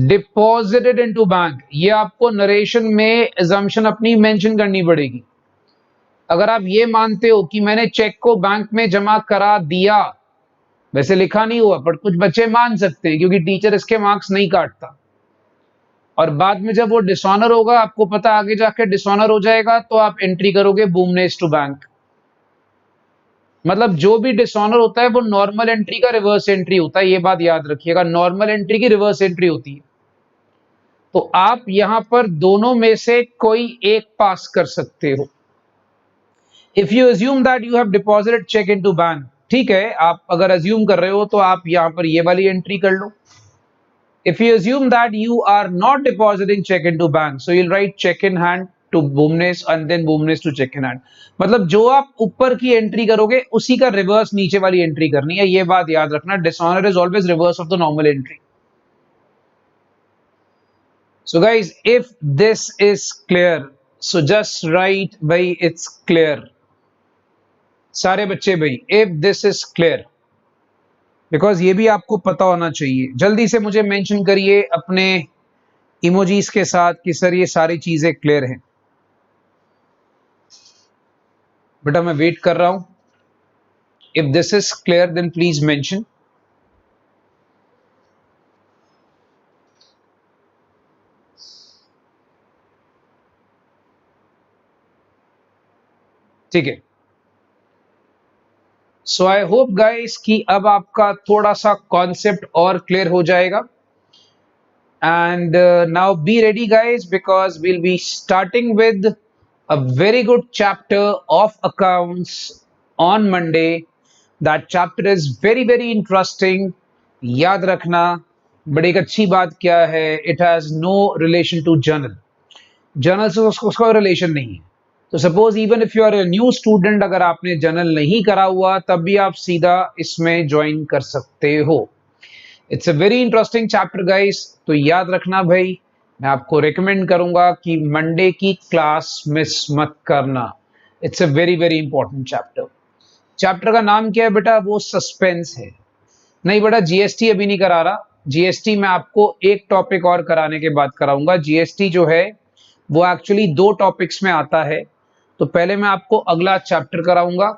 deposited into bank। ये आपको नरेशन में assumption अपनी मेंशन करनी पड़ेगी। अगर आप ये मानते हो कि मैंने चेक को बैंक में जमा करा दिया, वैसे लिखा नहीं हुआ पर कुछ बच्चे मान सकते हैं क्योंकि टीचर इसके मार्क्स नहीं काटता, और बाद में जब वो डिसऑनर होगा, आपको पता आगे जाके डिसऑनर हो जाएगा, तो आप एंट्री करोगे बुमनेस टू बैंक। मतलब जो भी डिसऑनर होता है वो नॉर्मल एंट्री का रिवर्स एंट्री होता है, ये बात याद रखिएगा, नॉर्मल एंट्री की रिवर्स एंट्री होती है। तो आप यहां पर दोनों में से कोई एक पास कर सकते हो। If you assume that you have deposited cheque into bank, ठीक है, आप अगर अज्यूम कर रहे हो तो आप यहां पर ये वाली एंट्री कर लो। If you assume that you are not depositing cheque into bank, so you'll write check in hand to Bumnes and then Bumnes to check in hand। मतलब जो आप ऊपर की एंट्री करोगे उसी का रिवर्स नीचे वाली एंट्री करनी है, ये बात याद रखना। Dishonour is always reverse of the normal entry. So guys, if this is clear, so just write भाई it's clear। सारे बच्चे भाई if this is clear, because ये भी आपको पता होना चाहिए। जल्दी से मुझे मेंशन करिए अपने इमोजीज के साथ कि सर ये सारी चीजें क्लियर हैं। बेटा मैं वेट कर रहा हूं। If this is clear then please mention. ठीक है, सो आई होप गाइस कि अब आपका थोड़ा सा कॉन्सेप्ट और क्लियर हो जाएगा। And now be ready guys, because we'll be starting with a very good chapter of accounts on Monday। That chapter is very very interesting। याद रखना, बड़ी एक अच्छी बात क्या है, it has no relation to journal। Journal से उसका रिलेशन नहीं है। तो suppose even if you are a new student, अगर आपने जर्नल नहीं करा हुआ तब भी आप सीधा इसमें ज्वाइन कर सकते हो। It's a very interesting chapter guys. तो याद रखना भाई, मैं आपको रिकमेंड करूंगा कि मंडे की क्लास मिस मत करना। It's a very very important chapter. Chapter का नाम क्या है बेटा, वो सस्पेंस है। नहीं बेटा जीएसटी अभी नहीं करा रहा, जीएसटी मैं आपको एक टॉपिक और कराने के बाद कराऊंगा। जीएसटी जो है वो एक्चुअली 2 टॉपिक्स में आता है। तो पहले मैं आपको अगला चैप्टर कराऊंगा,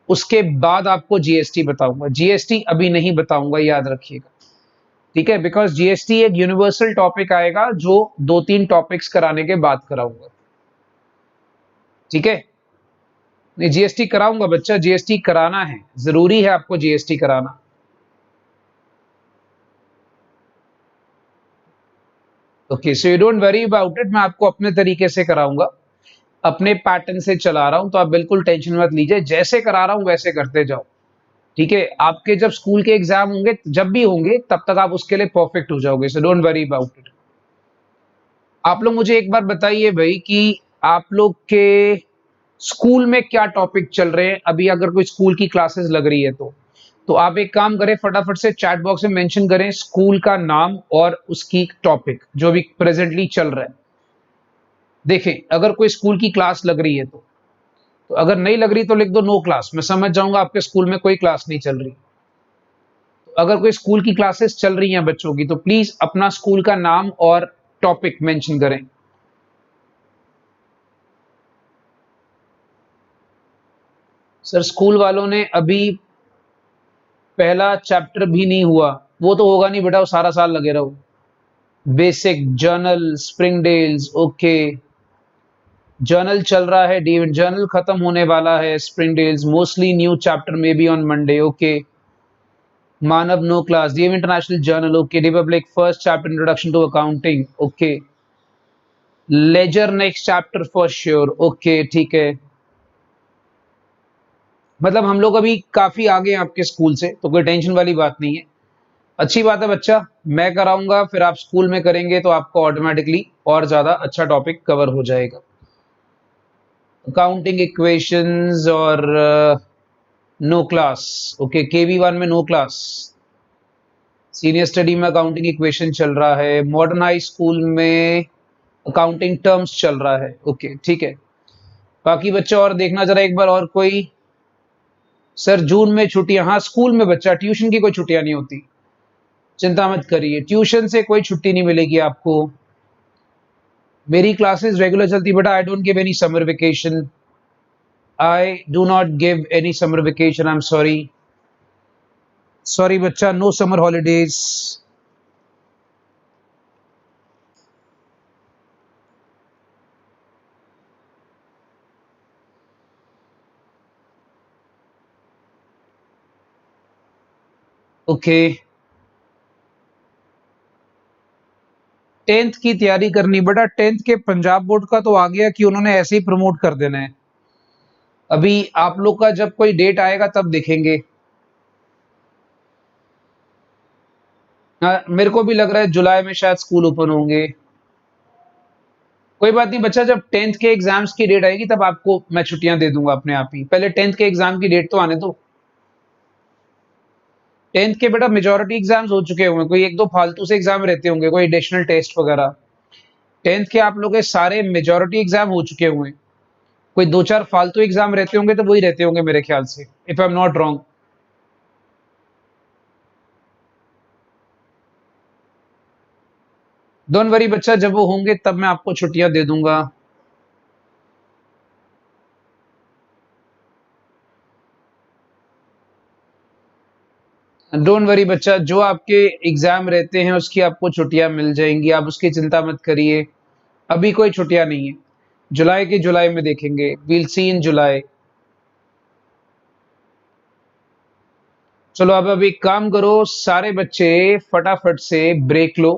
उसके बाद आपको जीएसटी बताऊंगा। जीएसटी अभी नहीं बताऊंगा, याद रखिएगा, ठीक है, बिकॉज जीएसटी एक यूनिवर्सल टॉपिक आएगा जो 2-3 टॉपिक्स कराने के बाद कराऊंगा, ठीक है। नहीं जीएसटी कराऊंगा बच्चा, जीएसटी कराना है, जरूरी है आपको जीएसटी कराना। Okay, so you don't worry about it, मैं आपको अपने तरीके से कराऊंगा, अपने पैटर्न से चला रहा हूं, तो आप बिल्कुल टेंशन मत लीजिए, जैसे करा रहा हूं वैसे करते जाओ, ठीक है। आपके जब स्कूल के एग्जाम होंगे, जब भी होंगे, तब तक आप उसके लिए परफेक्ट हो जाओगे। So don't worry about it. आप लोग मुझे एक बार बताइए भाई कि आप लोग के स्कूल में क्या टॉपिक चल रहे हैं अभी। अगर कोई स्कूल की क्लासेस लग रही है तो आप एक काम करें, फटाफट से चैट बॉक्स में मेंशन करें स्कूल का नाम और उसकी टॉपिक जो भी प्रेजेंटली चल रहा है। देखें अगर कोई स्कूल की क्लास लग रही है तो अगर नहीं लग रही तो लिख दो नो क्लास, मैं समझ जाऊंगा आपके स्कूल में कोई क्लास नहीं चल रही। तो अगर कोई स्कूल की क्लासेस चल रही हैं बच्चों की, तो प्लीज अपना स्कूल का नाम और टॉपिक मेंशन करें। सर स्कूल वालों ने अभी पहला चैप्टर भी नहीं हुआ, वो तो होगा नहीं बेटा, वो सारा साल लगे रहो। Basic journal Springdales, okay, journal चल रहा है, डेविड जर्नल खत्म होने वाला है, Springdales mostly new chapter may be on Monday, okay. Manav, no class. DM International Journal, okay. Republic, first chapter, Introduction to Accounting, okay. Ledger, next chapter for sure, okay, ठीक है. मतलब हम लोग अभी काफी आगे हैं आपके स्कूल से, तो कोई टेंशन वाली बात नहीं है. अच्छी बात है बच्चा, मैं कराऊंगा, फिर आप स्कूल में करेंगे तो आपको ऑटोमेटिकली और ज्यादा अच्छा टॉपिक कवर हो जाएगा. अकाउंटिंग इक्वेशंस और नो क्लास, ओके. KV1 में नो क्लास. सीनियर स्टडी में अकाउंटिंग इक्वेशन चल रहा है. मॉडर्न हाई स्कूल में अकाउंटिंग टर्म्स चल रहा है, ओके, ठीक है. बाकी बच्चा और देखना जरा एक बार, और कोई. सर जून में छुट्टियां, हाँ स्कूल में बच्चा, ट्यूशन की कोई छुट्टियां नहीं होती, चिंता मत करिए. ट्यूशन से कोई छुट्टी नहीं मिलेगी आपको. मेरी क्लासेस रेगुलर चलती बेटा. I don't give any summer vacation. I do not give any summer vacation. I am sorry. Sorry बच्चा, no summer holidays. Okay. 10th की तैयारी करनी बेटा. 10th के पंजाब बोर्ड का तो आ गया कि उन्होंने ऐसे ही प्रमोट कर देना है. अभी आप लोग का जब कोई डेट आएगा तब देखेंगे. मेरे को भी लग रहा है जुलाई में शायद स्कूल ओपन होंगे. कोई बात नहीं बच्चा, जब 10th के एग्जाम्स की डेट आएगी तब आपको मैं छुट्टियां दे दूंगा अपने आप ही. पहले 10th के एग्जाम की डेट तो आने दो. 10th के बेटा मेजॉरिटी एग्जाम्स हो चुके होंगे, कोई एक दो फालतू से एग्जाम रहते होंगे, कोई एडिशनल टेस्ट वगैरह. 10th के आप लोग के सारे मेजॉरिटी एग्जाम हो चुके हुए. कोई दो चार फालतू एग्जाम रहते होंगे तो वही रहते होंगे मेरे ख्याल से, if I am not wrong. Don't worry बच्चा, जब वो होंगे तब मैं आपको छुट्टियां दे दूंगा. डोंट वरी बच्चा, जो आपके एग्जाम रहते हैं उसकी आपको छुट्टियां मिल जाएंगी, आप उसकी चिंता मत करिए. अभी कोई छुट्टियां नहीं है. जुलाई की जुलाई में देखेंगे. वील सी इन जुलाई. चलो अब एक काम करो सारे बच्चे, फटाफट से ब्रेक लो.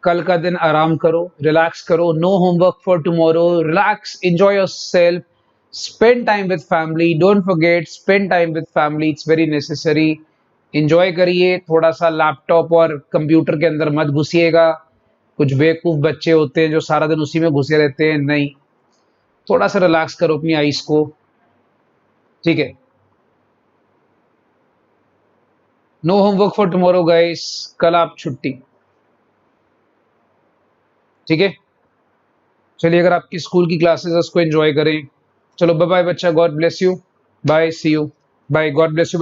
कल का दिन आराम करो, रिलैक्स करो. No homework for tomorrow. Relax, enjoy yourself, spend time with family. Don't forget, spend time with family, it's very necessary. Enjoy करिए. थोड़ा सा लैपटॉप और कंप्यूटर के अंदर मत घुसिएगा. कुछ बेवकूफ बच्चे होते हैं जो सारा दिन उसी में घुसे रहते हैं. नहीं, थोड़ा सा रिलैक्स करो अपनी आईज को, ठीक है. No homework for tomorrow guys. कल आप छुट्टी, ठीक है. चलिए, अगर आपकी स्कूल की क्लासेस है उसको एंजॉय करें. चलो बाय बाय बच्चा. God bless you. Bye, see you. Bye, God bless you.